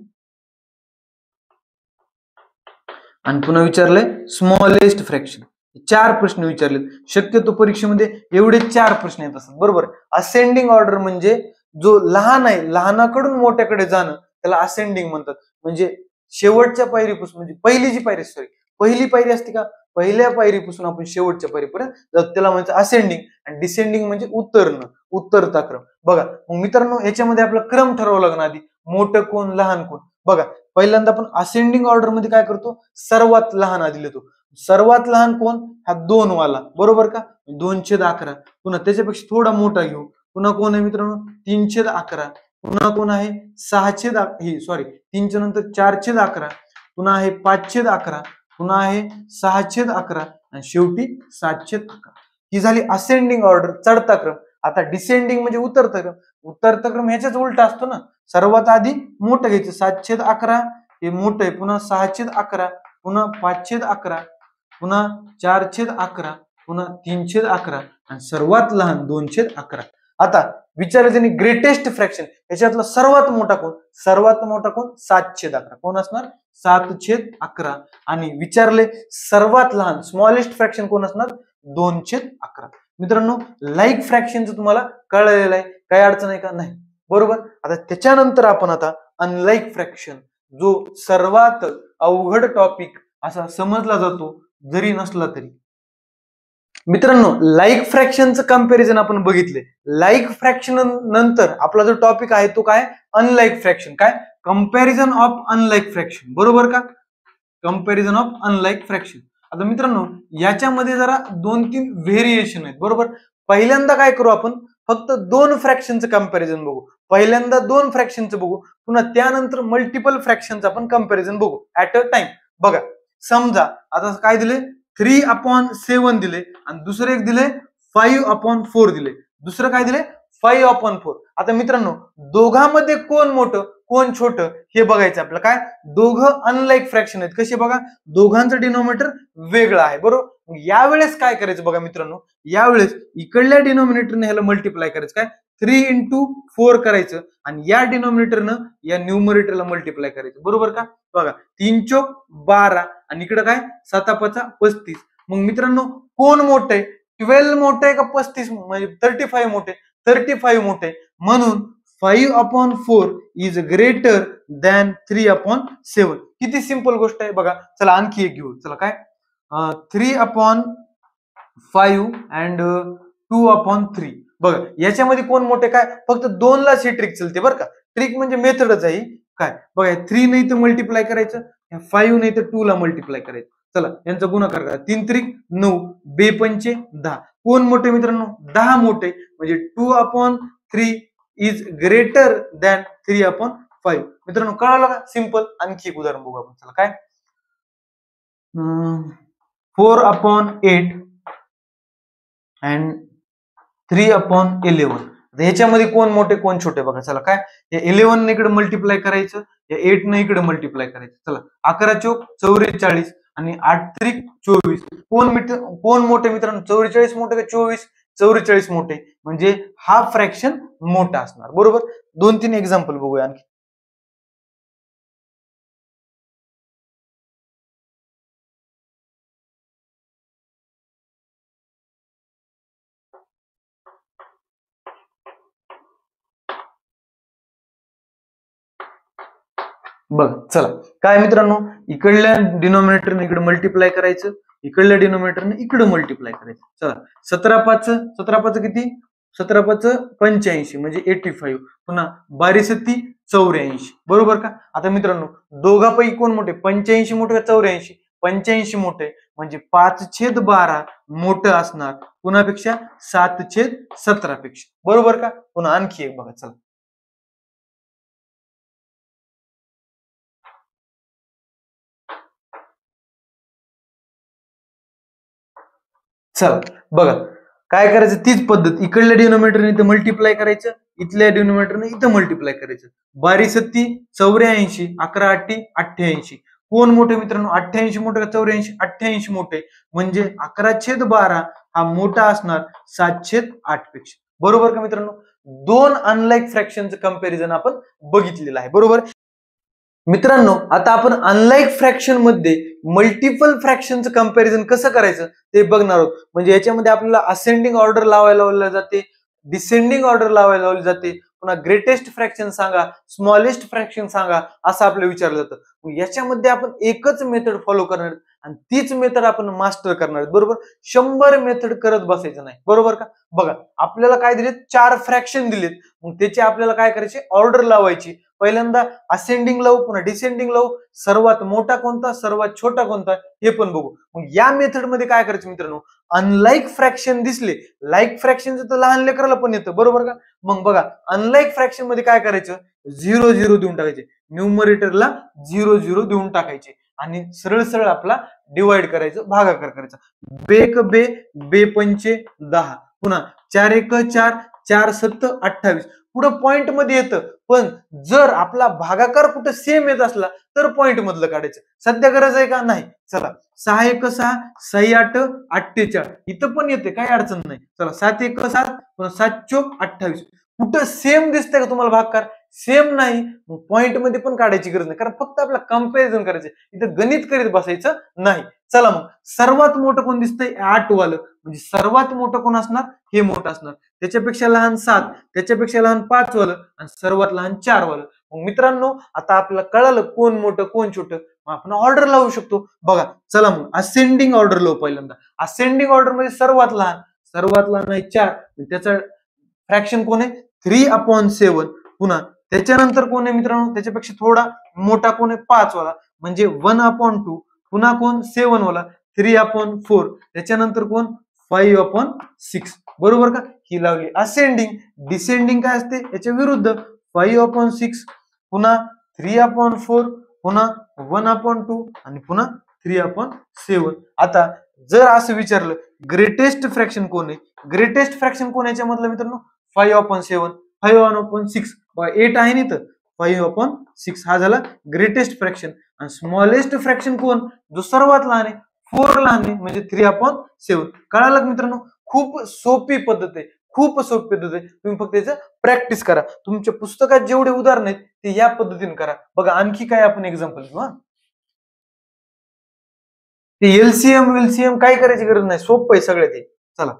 आणि पुन्हा विचारलंय स्मॉलेस्ट फ्रॅक्शन. 4 प्रश्न विचारले. शक्यतो परीक्षेमध्ये एवढे 4 प्रश्न येत असतात. बरोबर असेंडिंग ऑर्डर म्हणजे जो लहान आहे लहानाकडून मोठ्याकडे जाणं त्याला असेंडिंग म्हणतात. म्हणजे शेवटच्या पायरीपासून म्हणजे पहिली जी पायरी पहिली पायरी असते का, पहिल्या पायरीपासून आपण शेवटच्या पायरीपर्यंत जातो, त्याला म्हणजे असेंडिंग, आणि डिसेंडिंग म्हणजे उतरता क्रम. बघा मग मित्रांनो याच्यामध्ये आपला क्रम ठरवावा लागणार आधी, मोठं कोण लहान कोण. बघा पहिल्यांदा आपण असेंडिंग ऑर्डर मध्ये काय करतो, सर्वात लहान आधी लिहितो. सर्वात लहान कोण, हा 2 वाला, बरोबर का, 2/11. पुन्हा त्याच्यापेक्षा थोडा मोठा घेऊ, पुन्हा कोण आहे मित्रांनो 3/11. पुन्हा कोण आहे 3च्या नंतर 4/11. पुन्हा आहे 5/11. पुन्हा आहे 6/11 आणि शेवटी 7/11. ही झाली असेंडिंग ऑर्डर, चढता क्रम. आता डिसेंडिंग म्हणजे उतरता क्रम. उतरता क्रम ह्याच्याच उलटा असतो ना, सर्वात आधी मोठं घ्यायचं 7/11 हे मोठं आहे, पुन्हा 6/11, पुन्हा 5/11, पुन्हा 4/11, पुन्हा 3/11 आणि सर्वात लहान 2/11. आता विचारलं त्यांनी ग्रेटेस्ट फ्रॅक्शन, याच्यातला सर्वात मोठा कोण, सर्वात मोठा कोण 7/11. कोण असणार 7/11. आणि विचारले सर्वात लहान स्मॉलेस्ट फ्रॅक्शन कोण असणार 2/11. मित्रांनो लाईक फ्रॅक्शनचं तुम्हाला कळलेलं आहे, काही अडचण आहे का, नाही, बरोबर. आता त्याच्यानंतर आपण आता अनलाईक फ्रॅक्शन, जो सर्वात अवघड टॉपिक असा समजला जातो जरी नसला तरी. मित्रांनो लाईक फ्रॅक्शनचं कंपॅरिझन आपण बघितले. लाईक फ्रॅक्शन नंतर आपला जो टॉपिक आहे तो काय, अनलाईक फ्रॅक्शन. काय, कंपॅरिझन ऑफ अनलाईक फ्रॅक्शन, बरोबर का, कंपॅरिझन ऑफ अनलाईक फ्रॅक्शन. आता मित्रांनो याच्यामध्ये जरा 2-3 व्हेरिएशन आहेत, बरोबर. पहिल्यांदा काय करू आपण, फक्त 2 फ्रॅक्शनचं कंपॅरिझन बघू. पहिल्यांदा 2 फ्रॅक्शनचं बघू, पुन्हा त्यानंतर मल्टिपल फ्रॅक्शनचं आपण कंपॅरिझन बघू ऍट अ टाइम. बघा समजा आता काय दिले 3/7 दिले, आणि दुसरे एक दिले 5/4 दिले, दुसरं काय दिले 5/4. आता मित्रांनो दोघांमध्ये कोण मोठं कोण छोटं हे बघायचं आपलं. काय, दोघं अनलाईक फ्रॅक्शन आहेत. कसे बघा, दोघांचं डिनॉमिनेटर वेगळं आहे, बरोबर. यावेळेस काय करायचं बघा मित्रांनो, यावेळेस इकडल्या डिनॉमिनेटरने ह्याला मल्टिप्लाय करायचं. काय, 3/4 करायचं, आणि या डिनॉमिनेटरनं या न्यूमरेटरला मल्टिप्लाय करायचं, बरोबर का. बघा 3×4 आणि इकडे काय 7×5 = 35. मग मित्रांनो कोण मोठं आहे, 12 मोठं आहे का 35 म्हणजे 35 मोठे, 35 मोठे, म्हणून 5/4 इज ग्रेटर दॅन 3/7. किती सिंपल गोष्ट आहे बघा. चला आणखी एक घेऊ. चला काय 3/5 अँड 2/3. बघा याच्यामध्ये कोण मोठे, काय फक्त 2 लाच ही ट्रिक चलते बरं का. ट्रिक म्हणजे मेथडच आहे. काय बघा 3 नाही तर मल्टिप्लाय करायचं, 5 नाही तर 2 ला मल्टिप्लाय करायचं. चला यांचा गुणाकार करा, 3×3 = 9, 2×5 = 10. कोण मोठे मित्रांनो 10 मोठे, म्हणजे 2/3 इज ग्रेटर दॅन 3/5. मित्रांनो कळालं का, सिंपल. आणखी एक उदाहरण बघू आपण. चला काय 4/8 अँड 3/11. ह्याच्यामध्ये कोण मोठे कोण छोटे बघा. चला काय 11 ने इकडे मल्टिप्लाय करायचं, 8 ने इकडे मल्टिप्लाय करायचं. चला 11×4 = 44 आणि 8×3 = 24. कोण मोठे मित्रांनो, 44 मोठे का 24? 44 मोठे, म्हणजे हा फ्रॅक्शन मोठा असणार, बरोबर. 2-3 एक्झाम्पल बघूया आणखी. बघ चला काय मित्रांनो, इकडल्या डिनॉमिनेटरने इकडे मल्टिप्लाय करायचं, इकडल्या डिनॉमिनेटरने इकडे मल्टिप्लाय करायचं. चला 17×5 किती, 17×5 = 85 म्हणजे 85. पुन्हा 12×7 = 84, बरोबर का. आता मित्रांनो दोघांपैकी कोण मोठे, 85 मोठे का 84? 85 मोठे, म्हणजे 5/12 मोठं असणार कुणापेक्षा, 7/17 पेक्षा, बरोबर का. पुन्हा आणखी एक बघा. चला चला बघा काय करायचं, तीच पद्धत. इकडल्या डिनॉमिनेटरने इथं मल्टिप्लाय करायचं, इथल्या डिनॉमिनेटरने इथं मल्टिप्लाय करायचं. 12×7 = 84, 11×8 = 88. कोण मोठे मित्रांनो, 88 मोठे का 84? 88 मोठे, म्हणजे 11/12 हा मोठा असणार 7/8 पेक्षा, बरोबर का मित्रांनो. 2 अनलाईक फ्रॅक्शनचं कंपॅरिझन आपण बघितलेलं आहे, बरोबर. मित्रांनो आता आपण अनलाईक फ्रॅक्शन मध्ये मल्टिपल फ्रॅक्शनचं कंपॅरिझन कसं करायचं ते बघणार आहोत. म्हणजे याच्यामध्ये आपल्याला असेंडिंग ऑर्डर लावायला जाते, डिसेंडिंग ऑर्डर लावायला जाते, पुन्हा ग्रेटेस्ट फ्रॅक्शन सांगा, स्मॉलेस्ट फ्रॅक्शन सांगा, असं आपल्याला विचारलं जातं. याच्यामध्ये आपण एकच मेथड फॉलो करणार आणि तीच मेथड आपण मास्टर करणार, बरोबर. 100 मेथड करत बसायचं नाही, बरोबर का. बघा आपल्याला काय दिलेत, 4 फ्रॅक्शन दिलेत. मग त्याची आपल्याला काय करायची, ऑर्डर लावायची. पहिल्यांदा असेंडिंग लावू, पुन्हा डिसेंडिंग लावू. सर्वात मोठा कोणता, सर्वात छोटा कोणता, हे पण बघू. मग या मेथड मध्ये काय करायचं मित्रांनो, अनलाईक फ्रॅक्शन दिसले, लाईक फ्रॅक्शनचं तर लहान लेकराला पण येतं, बरोबर का. मग बघा अनलाईक फ्रॅक्शन मध्ये काय करायचं, 0 0 देऊन टाकायचे, न्यूमरेटरला 0 0 देऊन टाकायचे आणि सरळ सरळ आपला डिवाइड करायचं, भागाकार करायचा. बेक बे, बे पंचे 10, पुन्हा 4 1 4, 4 7 28. पुढे पॉइंट मध्ये येतं, पण जर आपला भागाकार कुठे सेम येत असला तर पॉइंट मधलं काढायचं. सध्या गरज आहे का, नाही. चला 6 1 6, 6 8 48, इथं पण येते, काही अडचण नाही. चला 7 1 7, 7 4 28. कुठं सेम दिसतंय का तुम्हाला भागाकार, सेम नाही, पॉइंट मध्ये पण काढायची गरज नाही, कारण फक्त आपला कंपॅरिझन करायचं, इथं गणित करीत बसायचं नाही. चला मग सर्वात मोठं कोण दिसतंय, 8 वालं, म्हणजे सर्वात मोठं कोण असणार, हे मोठं असणार. त्याच्यापेक्षा लहान 7, त्याच्यापेक्षा लहान 5 वालं आणि सर्वात लहान 4 वालं. मग मित्रांनो आता आपल्याला कळालं कोण मोठं कोण छोटं, मग आपण ऑर्डर लावू शकतो. बघा चला मग असेंडिंग ऑर्डर लावू. पहिल्यांदा असेंडिंग ऑर्डर मध्ये सर्वात लहान आहे 4, त्याचा फ्रॅक्शन कोण आहे, 3/7. पुन्हा त्याच्यानंतर कोण आहे मित्रांनो, त्याच्यापेक्षा थोडा मोठा कोण आहे, 5 वाला, म्हणजे 1/2. पुन्हा कोण, 7 वाला, 3/4. त्याच्यानंतर कोण, 5/6, बरोबर का. ही लावली असेंडिंग. डिसेंडिंग काय असते, याच्या विरुद्ध, 5/6, पुन्हा 3/4, पुन्हा 1/2 आणि पुन्हा 3/7. आता जर असं विचारलं ग्रेटेस्ट फ्रॅक्शन कोण आहे, ग्रेटेस्ट फ्रॅक्शन कोण याच्यामधलं मित्रांनो, 5/7, 5/6, 8 आहे ना इथं, 5/6 हा झाला ग्रेटेस्ट फ्रॅक्शन. आणि स्मॉलेस्ट फ्रॅक्शन कोण, जो सर्वात लहान आहे, 4 लहान आहे, म्हणजे 3/7. कळालं मित्रांनो, खूप सोपी पद्धत आहे, खूप सोपी पद्धत आहे. तुम्ही फक्त याचं प्रॅक्टिस करा. तुमच्या पुस्तकात जेवढे उदाहरण आहेत ते या पद्धतीने करा. बघा आणखी काय आपण एक्झाम्पल घेऊ. ते एलसीएम काय करायची गरज नाही, सोपं आहे सगळं ते. चला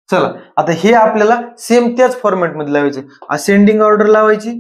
चला आता हे आपल्याला सेम त्याच फॉर्मॅट मध्ये लावायचे. असेंडिंग ऑर्डर लावायची,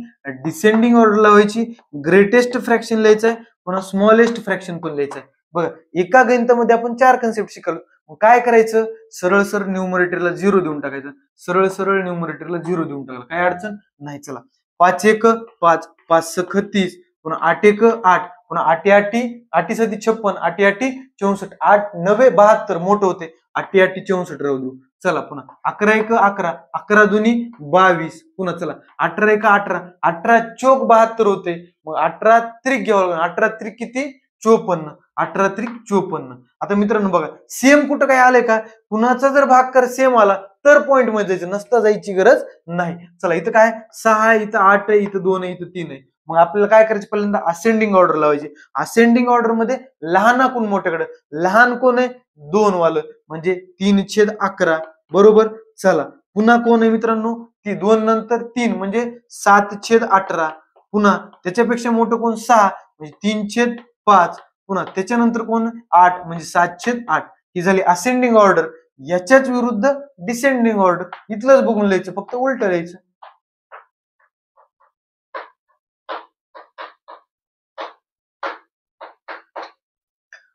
डिसेंडिंग ऑर्डर लावायची, ग्रेटेस्ट फ्रॅक्शन लिहायचंय, पुन्हा स्मॉलेस्ट फ्रॅक्शन पण लिहायचंय. बघा एका गणितामध्ये आपण 4 कन्सेप्ट शिकलो. काय करायचं, सरळ सरळ न्यूमरेटरला 0 देऊन टाकायचं, सरळ सरळ न्यूमरेटरला 0 देऊन टाकायचं, काय अडचण नाही. चला 5 1 5, 5 6 30, पुन्हा 8 1 8, पुन्हा 8 8 8 7 56, 8 8 64, 8 9 72, मोठं होते, 8 8 64 राहू देऊ. चला पुन्हा 11 1 11, 11 दुनी 22, पुन्हा चला 18 1 18, 18 चौक 72 होते, मग 18 त्रिक घ्यावं लागेल, 18 त्रिक किती, 54, 18 त्रिक 54. आता मित्रांनो बघा सेम कुठं काय आलंय का, कुणाचा जर भागाकार सेम आला तर पॉइंट मध्ये जायचं, नसता जायची गरज नाही. चला इथं काय 6, इथं 8 आहे, इथं 2 आहे, इथं 3 आहे. मग आपल्याला काय करायचं, पहिल्यांदा असेंडिंग ऑर्डर लावायची. असेंडिंग ऑर्डर मध्ये लहानाकून मोठ्याकडे, लहान कोण आहे, 2 वालं, म्हणजे 3/11, बरोबर. चला पुन्हा कोण आहे मित्रांनो, ती 2 नंतर 3, म्हणजे 7/18. पुन्हा त्याच्यापेक्षा मोठं कोण, 6, म्हणजे 3/5. पुन्हा त्याच्यानंतर कोण, 8, म्हणजे 7/8. ही झाली असेंडिंग ऑर्डर. याच्याच विरुद्ध डिसेंडिंग ऑर्डर, इथलंच बघून लिहायचं, फक्त उलट लिहायचं.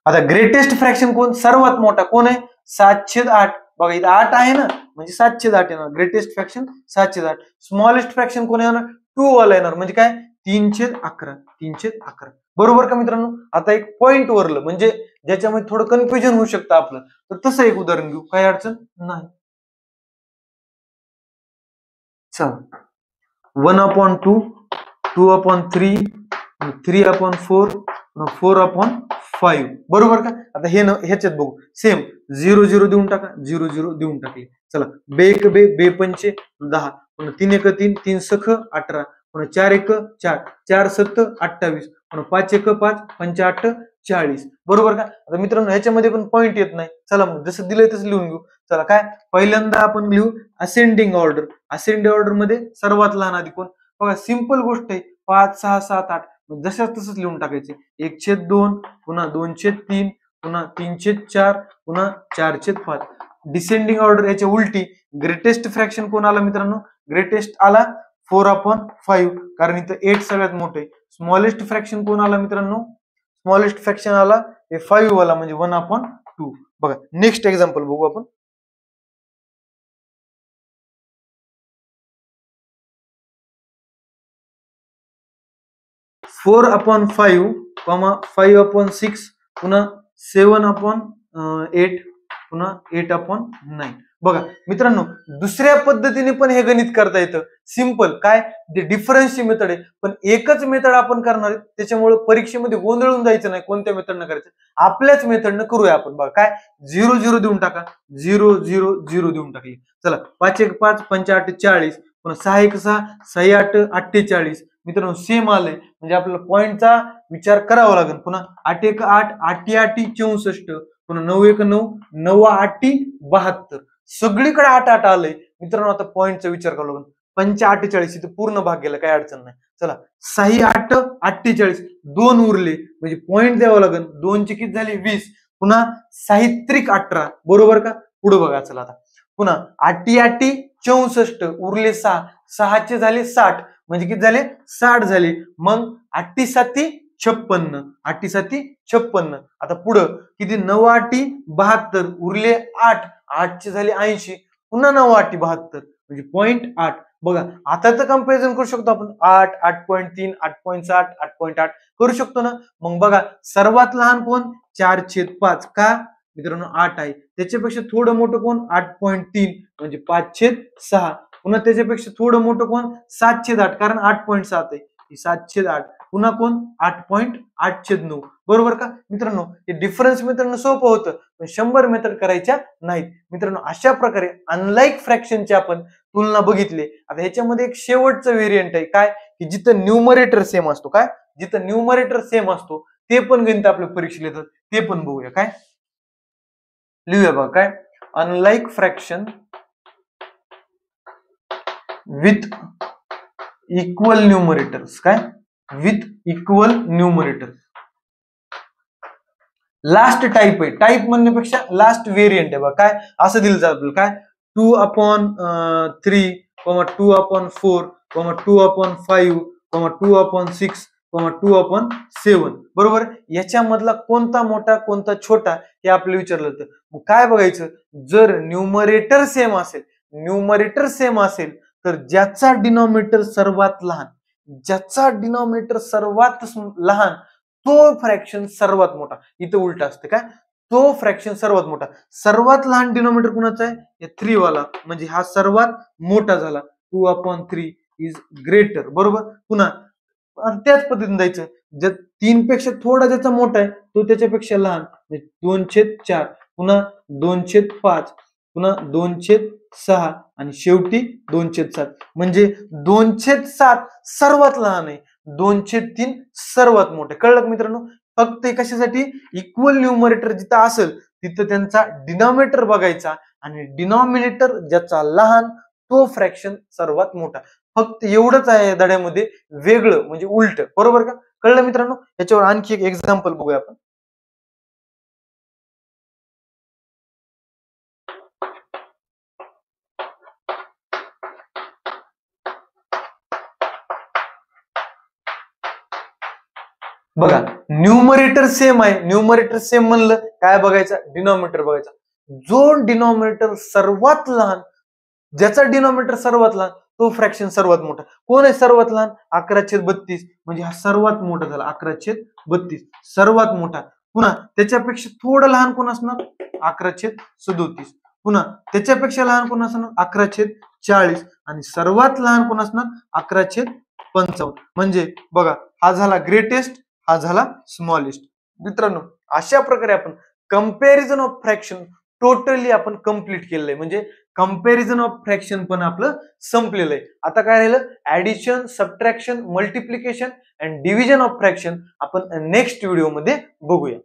आता ग्रेटेस्ट फ्रॅक्शन कोण, सर्वात मोठा कोण आहे, 7/8. बघा इथं 8 आहे ना, म्हणजे 7/8 येणार, ग्रेटेस्ट फ्रॅक्शन 7/8. स्मॉलेस्ट फ्रॅक्शन कोण येणार, 2 वाला येणार, म्हणजे काय 3/11, 3/11, बरोबर का मित्रांनो. आता एक पॉइंट वरलं, म्हणजे ज्याच्यामध्ये थोडं कन्फ्युजन होऊ शकतं आपलं, तर तसं एक उदाहरण घेऊ, काही अडचण नाही. चला 1/2, 2/3, 3/4, 4/5, बरोबर का. आता हे ह्याच्यात बघू, सेम 0 0 देऊन टाका, 0 0 देऊन टाकले. चला बे 1 बे, बे पंचे 10, पुन्हा 3 1 3, 3 6 18, पुन्हा 4 1 4, 4 7 28, पुन्हा 5 1 5, 5 8 40, बरोबर का. आता मित्रांनो ह्याच्यामध्ये पण पॉइंट येत नाही. चला मग जसं दिलंय तसं लिहून घेऊ. चला काय, पहिल्यांदा आपण लिहू असेंडिंग ऑर्डर. असेंडिंग ऑर्डर मध्ये सर्वात लहान आधी कोण, बघा सिंपल गोष्ट आहे, 5 6 7 8 जशाच तसंच लिहून टाकायचे. 1/2 पुन्हा 2/3 पुन्हा 3/4 पुन्हा 4/5. डिसेंडिंग ऑर्डर याच्या उलटी ग्रेटेस्ट फ्रॅक्शन कोण आला मित्रांनो? ग्रेटेस्ट आला 4/5 कारण इथं 8 सगळ्यात मोठे आहे. स्मॉलेस्ट फ्रॅक्शन कोण आला मित्रांनो? स्मॉलेस्ट फ्रॅक्शन आला हे 5 वाला म्हणजे 1/2. बघा नेक्स्ट एक्झाम्पल बघू आपण. 4/5, 5/6 पुन्हा 7/8 पुन्हा 8/9. बघा मित्रांनो दुसऱ्या पद्धतीने पण हे गणित करता येतं. सिंपल काय ते डिफरन्सची मेथड आहे, पण एकच मेथड आपण करणार आहे त्याच्यामुळे परीक्षेमध्ये गोंधळून जायचं नाही. कोणत्या मेथडनं करायचं? आपल्याच मेथडनं करूया आपण. बघा काय 0 0 देऊन टाका. 0 0 0 देऊन टाकली. चला 5 1 5 5 8 40 पुन्हा 6 1 6 6 8 48. मित्रांनो सेम आलंय म्हणजे आपल्याला पॉईंटचा विचार करावा लागेल. पुन्हा 8 1 8 8 8 64 पुन्हा 9 1 9 9 8 72. सगळीकडे 8 8 आलंय मित्रांनो. आता पॉईंटचा विचार करावा लागेल. 5 48 इथं पूर्ण भाग गेला काही अडचण नाही. चला 6 8 48 2 उरले म्हणजे पॉईंट द्यावा लागेल. 2 ची किती झाली 20 पुन्हा साहित्रिक 18 बरोबर का? पुढे बघा. चला आता पुन्हा 8 8 64 उरले 6 6 चे झाले 60 म्हणजे किती झाले 60 झाले. मग 8 7 56 8 7 56. आता पुढं किती 9 8 72 उरले 8 8 चे झाले 80 पुन्हा 9 8 72 म्हणजे 0.8. बघा आता तर कम्पॅरिझन करू शकतो आपण 8 8.3 8.7 8.8 करू शकतो ना. मग बघा सर्वात लहान कोण 4/5 का मित्रांनो 8 आहे. त्याच्यापेक्षा थोडं मोठं कोण 8.3 म्हणजे 5/6. पुन्हा त्याच्यापेक्षा थोडं मोठं कोण 7/8 कारण 8.7 आहे 7/8. पुन्हा कोण 8.8/9 बरोबर का मित्रांनो? हे डिफरन्स मित्रांनो सोपं होतं पण 100 मेथड करायच्या नाहीत मित्रांनो. अशा प्रकारे अनलाईक फ्रॅक्शनचे आपण तुलना बघितली. आता ह्याच्यामध्ये एक शेवटचं व्हेरियंट आहे काय की जिथं न्यूमरेटर सेम असतो. काय जिथं न्यूमरेटर सेम असतो ते पण गणित आपल्या परीक्षेला येतात. ते पण बघूया. काय लिहूया बघा. काय unlike fraction with equal numerators. काय with equal numerator. Last type आहे. टाइप म्हणण्यापेक्षा लास्ट व्हेरियंट आहे बघा. काय असं दिलं जातं आपल्याला काय 2/3 2/4 2/5 2/6 2/7 बरोबर. याच्यामधला कोणता मोठा कोणता छोटा हे आपल्याला विचारलं होतं. मग काय बघायचं जर न्यूमरेटर सेम असेल तर ज्याचा डिनॉमिनेटर सर्वात लहान तो फ्रॅक्शन सर्वात मोठा. इथं उलट असते. काय तो फ्रॅक्शन सर्वात मोठा. सर्वात लहान डिनॉमिनेटर कुणाचा आहे 3 वाला म्हणजे हा सर्वात मोठा झाला. 2/3 इज ग्रेटर बरोबर. पुन्हा त्याच पद्धतीने जायचं. ज्या 3 पेक्षा थोडा ज्याचा मोठा आहे तो त्याच्यापेक्षा लहान 2/4 पुन्हा 2/5 पुन्हा 2/6 आणि शेवटी 2/7 म्हणजे 2/7 सर्वात लहान आहे 2/3 सर्वात मोठे. कळलं का मित्रांनो? फक्त कशासाठी इक्वल न्यूमरेटर जिथं असेल तिथं त्यांचा डिनॉमिनेटर बघायचा आणि डिनॉमिनेटर ज्याचा लहान तो फ्रॅक्शन सर्वात मोठा. फक्त एवढंच आहे धड्यामध्ये वेगळं म्हणजे उलट बरोबर का? कळलं मित्रांनो? याच्यावर आणखी एक एक्झाम्पल बघूया आपण. बघा न्यूमरेटर सेम आहे. न्यूमरेटर सेम म्हणलं काय बघायचं डिनॉमिनेटर बघायचा. जो डिनॉमिनेटर सर्वात लहान ज्याचा डिनॉमिनेटर सर्वात लहान तो फ्रॅक्शन सर्वात मोठा. कोण आहे सर्वात लहान 11/32 म्हणजे हा सर्वात मोठा झाला 11/32 सर्वात मोठा. पुन्हा त्याच्यापेक्षा थोडं लहान कोण असणार 11/37 पुन्हा त्याच्यापेक्षा लहान कोण असणार 11/40 आणि सर्वात लहान कोण असणार 11/55 म्हणजे बघा हा झाला ग्रेटेस्ट हा झाला स्मॉलेस्ट. मित्रांनो अशा प्रकारे आपण कंपॅरिझन ऑफ फ्रॅक्शन टोटली आपण कंप्लीट केलेलं आहे. म्हणजे कंपॅरिझन ऑफ फ्रॅक्शन पण आपलं संपलेलं आहे. आता काय राहिलं addition subtraction multiplication and division of fraction आपण नेक्स्ट व्हिडिओमध्ये बघूया.